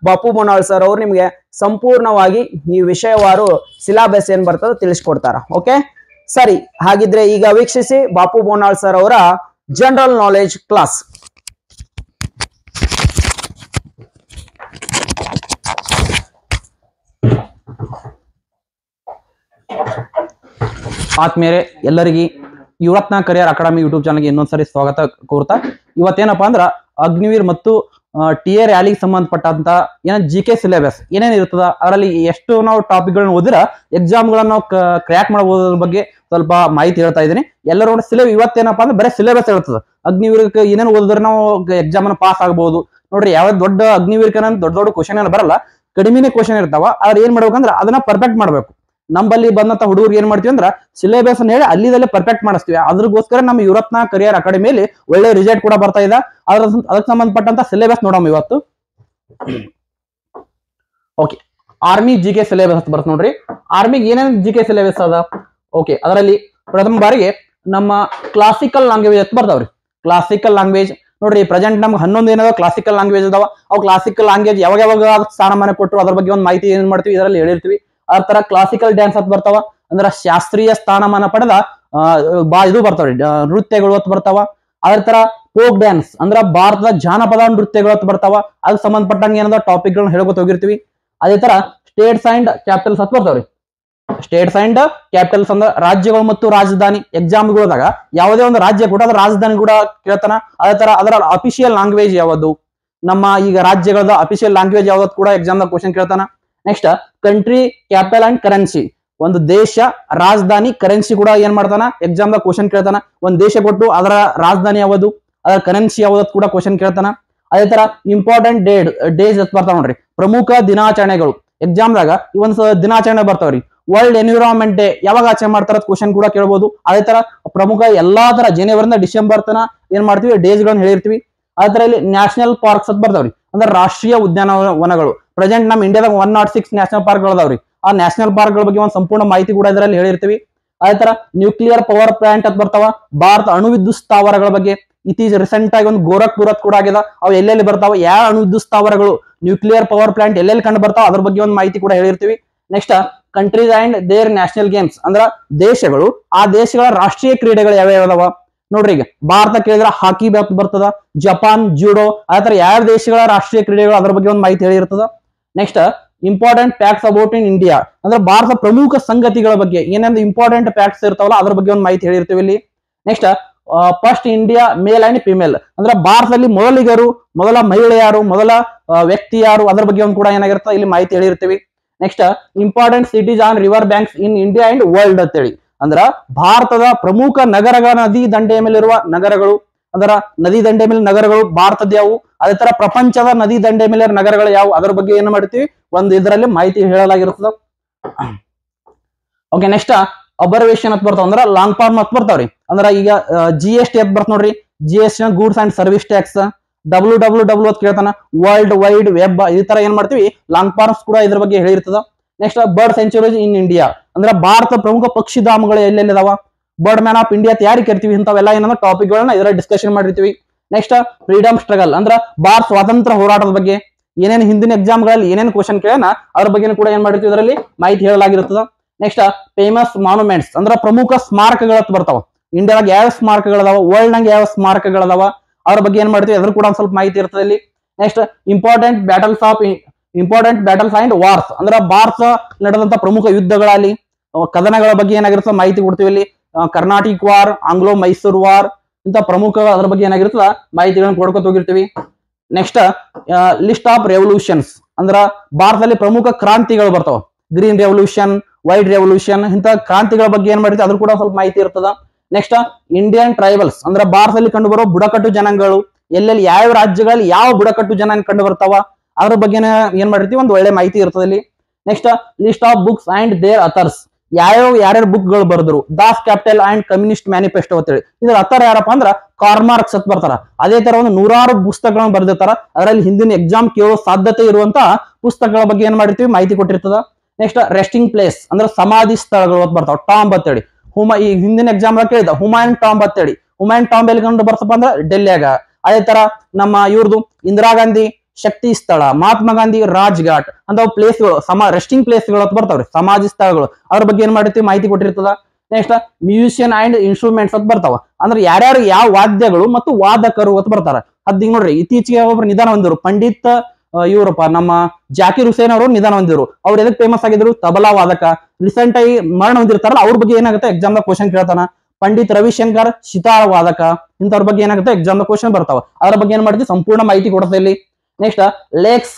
ಬಾಪು ಬೋನಾಳ್ ಸರ್ ಅವರು ನಿಮ್ಗೆ ಸಂಪೂರ್ಣವಾಗಿ ಈ ವಿಷಯವಾರು ಸಿಲೆಬಸ್ ಏನ್ ಬರ್ತದ ತಿಳಿಸ್ಕೊಡ್ತಾರ. ಓಕೆ ಸರಿ, ಹಾಗಿದ್ರೆ ಈಗ ವೀಕ್ಷಿಸಿ ಬಾಪು ಬೋನಾಳ್ ಸರ್ ಅವರ ಜನರಲ್ ನಾಲೆಜ್ ಕ್ಲಾಸ್. ಆತ್ಮೀಯರೇ, ಎಲ್ಲರಿಗೆ ಯುವರತ್ನ ಕರಿಯರ್ ಅಕಾಡೆಮಿ ಯೂಟ್ಯೂಬ್ ಚಾನಲ್ಗೆ ಇನ್ನೊಂದ್ಸರಿ ಸ್ವಾಗತ ಕೋರ್ತಾ. ಇವತ್ತೇನಪ್ಪಾ ಅಂದ್ರ ಅಗ್ನಿವೀರ್ ಮತ್ತು TA ರ್ಯಾಲಿಗೆ ಸಂಬಂಧಪಟ್ಟಂತ GK ಸಿಲೆಬಸ್ ಏನೇನು ಇರ್ತದ, ಅದರಲ್ಲಿ ಎಷ್ಟು ನಾವು ಟಾಪಿಕ್ಗಳನ್ನ ಓದಿರ ಎಕ್ಸಾಮ್ಗಳನ್ನ ನಾವು ಕ್ರ್ಯಾಕ್ ಮಾಡಬಹುದ್ರ ಬಗ್ಗೆ ಸ್ವಲ್ಪ ಮಾಹಿತಿ ಹೇಳ್ತಾ ಇದ್ದೀನಿ. ಎಲ್ಲರೂ ಇವತ್ತೇನಪ್ಪಾ ಅಂದ್ರೆ ಬರೀ ಸಿಲೆಬಸ್ ಇರ್ತದ. ಅಗ್ನಿವೀರ್ಗೆ ಏನೇನು ಓದಿದ್ರೆ ನಾವು ಎಕ್ಸಾಮ್ ಅನ್ನ ಪಾಸ್ ಆಗಬಹುದು. ನೋಡ್ರಿ, ಯಾವ ದೊಡ್ಡ ಅಗ್ನಿವೀರ್ಗೆ ದೊಡ್ಡ ದೊಡ್ಡ ಕ್ವಶನ್ ಎಲ್ಲ ಬರಲ್ಲ, ಕಡಿಮೆನೇ ಕ್ವಶನ್ ಇರ್ತಾವ. ಆದ್ರೆ ಏನ್ ಮಾಡ್ಬೇಕಂದ್ರೆ ಅದನ್ನ ಪರ್ಫೆಕ್ಟ್ ಮಾಡ್ಬೇಕು. ನಮ್ಮಲ್ಲಿ ಬಂದಂತ ಹುಡುಗರು ಏನ್ ಮಾಡ್ತೀವಿ ಅಂದ್ರ ಸಿಲೆಬಸ್ ಅನ್ನ ಹೇಳಿ ಅಲ್ಲಿದಲ್ಲೇ ಪರ್ಫೆಕ್ಟ್ ಮಾಡಿಸ್ತೀವಿ. ಅದ್ರಗೋಸ್ಕರ ನಮ್ಮ ಯುವರತ್ನ ಕರಿಯರ್ ಅಕಾಡೆಮಿಯಲ್ಲಿ ಒಳ್ಳೆ ರಿಸಲ್ಟ್ ಕೂಡ ಬರ್ತಾ ಇದೆ. ಅದಕ್ಕೆ ಸಂಬಂಧಪಟ್ಟಂತ ಸಿಲೆಬಸ್ ನೋಡೋಣ ಇವತ್ತು. ಓಕೆ, ಆರ್ಮಿ GK ಸಿಲೆಬಸ್ ಅಂತ ಬರುತ್ತೆ ನೋಡ್ರಿ. ಆರ್ಮಿಗೆ ಏನೇನು GK ಸಿಲೆಬಸ್ ಅದ? ಓಕೆ, ಅದರಲ್ಲಿ ಪ್ರಥಮ ಬಾರಿಗೆ ನಮ್ಮ ಕ್ಲಾಸಿಕಲ್ ಲ್ಯಾಂಗ್ವೇಜ್ ಅಂತ ಬರ್ತಾವ್ರಿ. ಕ್ಲಾಸಿಕಲ್ ಲ್ಯಾಂಗ್ವೇಜ್ ನೋಡ್ರಿ, ಪ್ರೆಸೆಂಟ್ ನಮ್ಗೆ 11 ಏನದ ಕ್ಲಾಸಿಕಲ್ ಲ್ಯಾಂಗ್ವೇಜ್ ಅದಾವ. ಅವು ಕ್ಲಾಸಿಕಲ್ ಲ್ಯಾಂಗ್ವೇಜ್ ಯಾವಾಗ ಸ್ಥಾನಮಾನ ಕೊಟ್ಟರು ಅದ್ರ ಬಗ್ಗೆ ಒಂದು ಮಾಹಿತಿ ಏನ್ ಮಾಡ್ತೀವಿ ಇದರಲ್ಲಿ ಹೇಳಿರ್ತೀವಿ. ಅದ್ರ ತರ ಕ್ಲಾಸಿಕಲ್ ಡ್ಯಾನ್ಸ್ ಅಂತ ಬರ್ತಾವ, ಅಂದ್ರ ಶಾಸ್ತ್ರೀಯ ಸ್ಥಾನಮಾನ ಪಡೆದ ಇದು ಬರ್ತಾವ್ರಿ ನೃತ್ಯಗಳು ಅಂತ ಬರ್ತಾವ. ಅದ್ರ ತರ ಫೋಕ್ ಡ್ಯಾನ್ಸ್ ಅಂದ್ರ ಭಾರತದ ಜಾನಪದ ನೃತ್ಯಗಳು ಅಂತ ಬರ್ತಾವ. ಅದಕ್ಕೆ ಸಂಬಂಧಪಟ್ಟಂಗೆ ಏನದ ಟಾಪಿಕ್ ಗಳನ್ನ ಹೇಳ್ಕೊತ ಹೋಗಿರ್ತೀವಿ. ಅದೇ ತರ ಸ್ಟೇಟ್ಸ್ ಅಂಡ್ ಕ್ಯಾಪಿಟಲ್ಸ್ ಅಂತ ಬರ್ತಾವ್ರಿ. ಸ್ಟೇಟ್ಸ್ ಅಂಡ್ ಕ್ಯಾಪಿಟಲ್ಸ್ ಅಂದ್ರೆ ರಾಜ್ಯಗಳು ಮತ್ತು ರಾಜಧಾನಿ. ಎಕ್ಸಾಮ್ಗಳದಾಗ ಯಾವುದೇ ಒಂದು ರಾಜ್ಯ ಕೂಡ ಅದರ ರಾಜಧಾನಿ ಕೂಡ ಕೇಳ್ತಾನ. ಅದೇ ತರ ಅದರ ಅಫಿಷಿಯಲ್ ಲ್ಯಾಂಗ್ವೇಜ್ ಯಾವುದು, ನಮ್ಮ ಈಗ ರಾಜ್ಯಗಳದ ಅಫಿಷಿಯಲ್ ಲ್ಯಾಂಗ್ವೇಜ್ ಯಾವ್ದು ಕೂಡ ಎಕ್ಸಾಮ್ ದಾಗ ಕ್ವಶನ್ ಕೇಳ್ತಾನ. Next country capital and currency, ಒಂದು ದೇಶ ರಾಜಧಾನಿ ಕರೆನ್ಸಿ ಕೂಡ ಏನ್ ಮಾಡ್ತಾನ ಎಕ್ಸಾಮ್ ದಾಗ ಕ್ವಶನ್ ಕೇಳ್ತಾನ. ಒಂದ್ ದೇಶ ಕೊಟ್ಟು ಅದರ ರಾಜಧಾನಿ ಯಾವುದು, ಅದರ ಕರೆನ್ಸಿ ಯಾವ್ದು ಕೂಡ ಕ್ವಶನ್ ಕೇಳ್ತಾನ. ಅದೇ ತರ ಇಂಪಾರ್ಟೆಂಟ್ ಡೇಸ್ ಬರ್ತಾವ ನೋಡ್ರಿ, ಪ್ರಮುಖ ದಿನಾಚರಣೆಗಳು. ಎಕ್ಸಾಮ್ ದಾಗ ಒಂದ್ ದಿನಾಚರಣೆ ಬರ್ತಾವ್ರಿ. ವರ್ಲ್ಡ್ ಎನ್ವಿರಾನ್ಮೆಂಟ್ ಡೇ ಯಾವಾಗ ಆಚರಣೆ ಮಾಡ್ತಾರ ಕ್ವಶನ್ ಕೂಡ ಕೇಳ್ಬೋದು. ಅದೇ ತರ ಪ್ರಮುಖ ಎಲ್ಲಾ ತರ ಜನವರಿಂದ ಡಿಸೆಂಬರ್ ತನ ಏನ್ ಮಾಡ್ತೀವಿ ಡೇಸ್ ಗಳನ್ನ ಹೇಳಿರ್ತೀವಿ. ಅದೇ ತರ ಇಲ್ಲಿ ನ್ಯಾಷನಲ್ ಪಾರ್ಕ್ಸ್ ಅಂತ ಬರ್ತಾವ್ರಿ, ಅಂದ್ರೆ ರಾಷ್ಟ್ರೀಯ ಉದ್ಯಾನವನಗಳು. ಪ್ರೆಸೆಂಟ್ ನಮ್ಮ ಇಂಡಿಯಾದಾಗ 106 ನ್ಯಾಷನಲ್ ಪಾರ್ಕ್ ಗಳದಾವ್ರಿ. ಆ ನ್ಯಾಷನಲ್ ಪಾರ್ಕ್ ಗಳ ಬಗ್ಗೆ ಒಂದು ಸಂಪೂರ್ಣ ಮಾಹಿತಿ ಕೂಡ ಇದರಲ್ಲಿ ಹೇಳಿರ್ತೀವಿ. ಅದೇ ತರ ನ್ಯೂಕ್ಲಿಯರ್ ಪವರ್ ಪ್ಲಾಂಟ್ ಅಂತ ಬರ್ತಾವ. ಭಾರತ ಅಣು ವಿದ್ಯುತ್ ಸ್ಥಾವರಗಳ ಬಗ್ಗೆ ಇತ್ತೀಚೆಗೆ ರೀಸೆಂಟ್ ಆಗಿ ಒಂದು ಗೋರಖ್ಪುರ ಕೂಡ ಆಗಿದೆ. ಅವು ಎಲ್ಲೆಲ್ಲಿ ಬರ್ತಾವ, ಯಾವ ಅಣು ವಿದ್ಯುತ್ ಸ್ಥಾವರಗಳು, ನ್ಯೂಕ್ಲಿಯರ್ ಪವರ್ ಪ್ಲಾಂಟ್ ಎಲ್ಲೆಲ್ಲಿ ಕಂಡು ಬರ್ತಾವ ಅದ್ರ ಬಗ್ಗೆ ಒಂದು ಮಾಹಿತಿ ಕೂಡ ಹೇಳಿರ್ತೀವಿ. Next countries and their national games, ಅಂದ್ರ ದೇಶಗಳು ಆ ದೇಶಗಳ ರಾಷ್ಟ್ರೀಯ ಕ್ರೀಡೆಗಳು ಯಾವ್ಯಾವ ನೋಡ್ರಿ. ಈಗ ಭಾರತ ಕೇಳಿದ್ರೆ ಹಾಕಿ ಬರ್ತದ, ಜಪಾನ್ ಜೂಡೋ, ಆ ತರ ಯಾವ ದೇಶಗಳ ರಾಷ್ಟ್ರೀಯ ಕ್ರೀಡೆಗಳು ಅದ್ರ ಬಗ್ಗೆ ಒಂದು ಮಾಹಿತಿ ಹೇಳಿರ್ತದ. Next important facts about in India, ಅಂದ್ರೆ ಭಾರತ ಪ್ರಮುಖ ಸಂಗತಿಗಳ ಬಗ್ಗೆ ಏನೇನು ಇಂಪಾರ್ಟೆಂಟ್ ಫ್ಯಾಕ್ಟ್ಸ್ ಇರ್ತಾವಲ್ಲ ಅದ್ರ ಬಗ್ಗೆ ಒಂದು ಮಾಹಿತಿ ಹೇಳಿರ್ತೀವಿ ಇಲ್ಲಿ. Next first India male and female, ಅಂದ್ರೆ ಭಾರತದಲ್ಲಿ ಮೊದಲ ಮಹಿಳೆ ಯಾರು, ಮೊದಲ ವ್ಯಕ್ತಿ ಯಾರು, ಅದ್ರ ಬಗ್ಗೆ ಒಂದು ಕೂಡ ಏನಾಗಿರ್ತದೆ ಇಲ್ಲಿ ಮಾಹಿತಿ ಹೇಳಿರ್ತೀವಿ. Next important cities on river banks in India and world ಅಂತೇಳಿ, ಅಂದ್ರ ಭಾರತದ ಪ್ರಮುಖ ನಗರಗಳ ನದಿ ದಂಡೆಯ ಮೇಲಿರುವ ನಗರಗಳು, ಅದರ ನದಿ ದಂಡೆ ಮೇಲೆ ನಗರಗಳು ಭಾರತದ ಯಾವುವು, ಅದೇ ತರ ಪ್ರಪಂಚದ ನದಿ ದಂಡೆ ಮೇಲೆ ನಗರಗಳು ಯಾವುವು ಅದ್ರ ಬಗ್ಗೆ ಏನು ಮಾಡ್ತೀವಿ ಒಂದು ಇದರಲ್ಲಿ ಮಾಹಿತಿ ಹೇಳಲಾಗಿರ್ತದ. ಓಕೆ, ನೆಕ್ಸ್ಟ್ ಅಬರ್ವೇಷನ್ ಅಂತ ಬರ್ತಾವ, ಅಂದ್ರ ಲಾಂಗ್ ಫಾರ್ಮ್ ಅಂತ ಬರ್ತಾವ್ರಿ. ಅಂದ್ರ ಈಗ GST ಅಂತ ಬರ್ತ ನೋಡ್ರಿ, GST goods and service tax. WWW ಅಂತ ಕೇಳ್ತಾನ, ವರ್ಲ್ಡ್ ವೈಡ್ ವೆಬ್. ಈ ತರ ಏನ್ ಮಾಡ್ತೀವಿ ಲಾಂಗ್ ಫಾರ್ಮ್ಸ್ ಕೂಡ ಇದ್ರ ಬಗ್ಗೆ ಹೇಳಿರ್ತದ. Next bird sanctuaries in India, ಅಂದ್ರೆ ಭಾರತ ಪ್ರಮುಖ ಪಕ್ಷಿಧಾಮಗಳು ಎಲ್ಲೆಲ್ಲಿದಾವ, ಬರ್ಡ್ ಮ್ಯಾನ್ ಆಫ್ ಇಂಡಿಯಾ ಯಾರು ಕರಿತೀವಿ, ಇಂಥವೆಲ್ಲ ಏನಂದ್ರೆ ಟಾಪಿಕ್ ಗಳನ್ನ ಇದರ ಡಿಸ್ಕಷನ್ ಮಾಡಿರ್ತೀವಿ. ನೆಕ್ಸ್ಟ್ ಫ್ರೀಡಮ್ ಸ್ಟ್ರಗಲ್, ಅಂದ್ರ ಭಾರತ ಸ್ವಾತಂತ್ರ್ಯ ಹೋರಾಟದ ಬಗ್ಗೆ ಏನೇನು ಹಿಂದಿನ ಎಕ್ಸಾಮ್ ಗಳಲ್ಲಿ ಏನೇನು ಕ್ವಶನ್ ಕೇಳೋಣ ಅದ್ರ ಬಗ್ಗೆ ಕೂಡ ಏನ್ ಮಾಡಿರ್ತೀವಿ ಇದರಲ್ಲಿ ಮಾಹಿತಿ ಹೇಳಲಾಗಿರ್ತದ. ನೆಕ್ಸ್ಟ್ ಫೇಮಸ್ ಮಾನ್ಯುಮೆಂಟ್ಸ್, ಅಂದ್ರ ಪ್ರಮುಖ ಸ್ಮಾರಕಗಳ ಬರ್ತಾವ. ಇಂಡಿಯಾದಾಗ ಯಾವ ಸ್ಮಾರಕಗಳದಾವ, ವರ್ಲ್ಡ್ ನಂಗೆ ಯಾವ ಸ್ಮಾರಕಗಳದಾವ ಅದ್ರ ಬಗ್ಗೆ ಏನ್ ಮಾಡ್ತೀವಿ ಅದ್ರ ಕೂಡ ಒಂದ್ ಸ್ವಲ್ಪ ಮಾಹಿತಿ ಇರ್ತದೆ ಇಲ್ಲಿ. Next important battles and wars, ಅಂದ್ರೆ ಭಾರತ ನಡೆದಂತ ಪ್ರಮುಖ ಯುದ್ಧಗಳಲ್ಲಿ ಕದನಗಳ ಬಗ್ಗೆ ಏನಾಗಿರ್ತದೆ ಮಾಹಿತಿ ಕೊಡ್ತೀವಿ ಇಲ್ಲಿ. Carnatic war, Anglo Mysuru war, ಇಂತ ಪ್ರಮುಖ ಅದ್ರ ಬಗ್ಗೆ ಏನಾಗಿರ್ತದ ಮಾಹಿತಿಗಳನ್ನ ಕೊಡ್ಕೊತ ಹೋಗಿರ್ತೀವಿ. ನೆಕ್ಸ್ಟ್ ಲಿಸ್ಟ್ ಆಫ್ ರೆವಲ್ಯೂಷನ್ಸ್, ಅಂದ್ರ ಭಾರತದಲ್ಲಿ ಪ್ರಮುಖ ಕ್ರಾಂತಿಗಳು ಬರ್ತಾವ. ಗ್ರೀನ್ ರೆವಲ್ಯೂಷನ್, ವೈಟ್ ರೆವಲ್ಯೂಷನ್, ಇಂತ ಕ್ರಾಂತಿಗಳ ಬಗ್ಗೆ ಏನ್ ಮಾಡಿರ್ತೀವಿ ಅದ್ರ ಕೂಡ ಸ್ವಲ್ಪ ಮಾಹಿತಿ ಇರ್ತದ. ನೆಕ್ಸ್ಟ್ ಇಂಡಿಯನ್ ಟ್ರೈಬಲ್ಸ್, ಅಂದ್ರೆ ಭಾರತದಲ್ಲಿ ಕಂಡು ಬರೋ ಬುಡಕಟ್ಟು ಜನಾಂಗಗಳು, ಎಲ್ಲೆಲ್ಲಿ ಯಾವ ರಾಜ್ಯಗಳಲ್ಲಿ ಯಾವ ಬುಡಕಟ್ಟು ಜನಾಂಗ ಕಂಡು ಬರ್ತಾವ ಅದ್ರ ಬಗ್ಗೆ ಏನ್ ಮಾಡಿರ್ತೀವಿ ಒಂದು ಒಳ್ಳೆ ಮಾಹಿತಿ ಇರ್ತದೆ ಇಲ್ಲಿ. Next list of books and their authors, ಯಾರ್ಯಾರು ಬುಕ್ ಗಳು ಬರೆದ್ರು. Das Kapital and communist manifesto ಅಂತೇಳಿ, ಇದ್ರ ಅಥರ್ ಯಾರಪ್ಪ ಅಂದ್ರ ಕಾರ್ಮಾರ್ಕ್ಸ್ ಅಂತ ಬರ್ತಾರ. ಅದೇ ತರ ಒಂದು 100 ಪುಸ್ತಕಗಳನ್ನು ಬರೆದಿರ್ತಾರ. ಅದರಲ್ಲಿ ಹಿಂದಿನ ಎಕ್ಸಾಮ್ ಕೇಳೋ ಸಾಧ್ಯತೆ ಇರುವಂತಹ ಪುಸ್ತಕಗಳ ಬಗ್ಗೆ ಏನ್ ಮಾಡಿರ್ತೀವಿ ಮಾಹಿತಿ ಕೊಟ್ಟಿರ್ತದ. ನೆಕ್ಸ್ಟ್ ರೆಸ್ಟಿಂಗ್ ಪ್ಲೇಸ್, ಅಂದ್ರೆ ಸಮಾಧಿ ಸ್ಥಳಗಳು ಅಂತ ಬರ್ತಾವ. ಟಾಂಬ್ ಅಂತೇಳಿ ಈ ಹಿಂದಿನ ಎಕ್ಸಾಮ್ ಕೇಳಿದ ಹುಮಾಯೂನ್ ಟಾಂಬ್ ಅಂತೇಳಿ, ಹುಮಾಯೂನ್ ಟಾಂಬ್ ಎಲ್ಲಿ ಕಂಡು ಬರ್ತಪ್ಪ ಅಂದ್ರೆ ಡೆಲ್ಲಿಯಾಗ. ಅದೇ ತರ ನಮ್ಮ ಇವ್ರದು ಇಂದಿರಾ ಗಾಂಧಿ ಶಕ್ತಿ ಸ್ಥಳ, ಮಹಾತ್ಮ ಗಾಂಧಿ ರಾಜ್ ಘಾಟ್ ಅಂತ ಪ್ಲೇಸ್ಗಳು ರೆಸ್ಟಿಂಗ್ ಪ್ಲೇಸ್ಗಳು ಅಂತ ಬರ್ತಾವ್ರಿ, ಸಮಾಧಿ ಸ್ಥಳಗಳು. ಅದ್ರ ಬಗ್ಗೆ ಏನ್ ಮಾಡಿರ್ತೀವಿ ಮಾಹಿತಿ ಕೊಟ್ಟಿರ್ತದ. ನೆಕ್ಸ್ಟ್ ಮ್ಯೂಸಿಯನ್ ಅಂಡ್ ಇನ್ಸ್ಟ್ರೂಮೆಂಟ್ಸ್ ಅಂತ ಬರ್ತಾವ, ಅಂದ್ರೆ ಯಾರ್ಯಾರು ಯಾವ ವಾದ್ಯಗಳು ಮತ್ತು ವಾದಕರು ಅಂತ ಬರ್ತಾರ. ಅದ್ ನೋಡ್ರಿ ಇತ್ತೀಚೆಗೆ ಒಬ್ರು ನಿಧಾನ ಹೊಂದಿರು, ಪಂಡಿತ್ ಇವರಪ್ಪ ನಮ್ಮ ಜಾಕಿರ್ ಹುಸೇನ್ ಅವರು ನಿಧಾನ ಹೊಂದಿರು. ಅವ್ರು ಎದಕ್ ಫೇಮಸ್ ಆಗಿದ್ರು, ತಬಲಾ ವಾದಕ. ರೀಸೆಂಟ್ ಆಗಿ ಮರಣ ಹೊಂದಿರ್ತಾರಲ್ಲ ಅವ್ರ ಬಗ್ಗೆ ಏನಾಗುತ್ತೆ ಎಕ್ಸಾಮ್ ದಾಗ ಕ್ವಶನ್ ಕೇಳ್ತಾನ. ಪಂಡಿತ್ ರವಿಶಂಕರ್ ಸಿತಾರ ವಾದಕ, ಇಂಥವ್ರ ಬಗ್ಗೆ ಏನಾಗುತ್ತೆ ಎಕ್ಸಾಮ್ ದಾಗ ಕ್ವಶನ್ ಬರ್ತಾವ. ಅದ್ರ ಬಗ್ಗೆ ಏನ್ ಮಾಡ್ತೀವಿ ಸಂಪೂರ್ಣ ಮಾಹಿತಿ ಕೊಡ್ತಾ ಇಲ್ಲಿ. ನೆಕ್ಸ್ಟ್ ಲೇಕ್ಸ್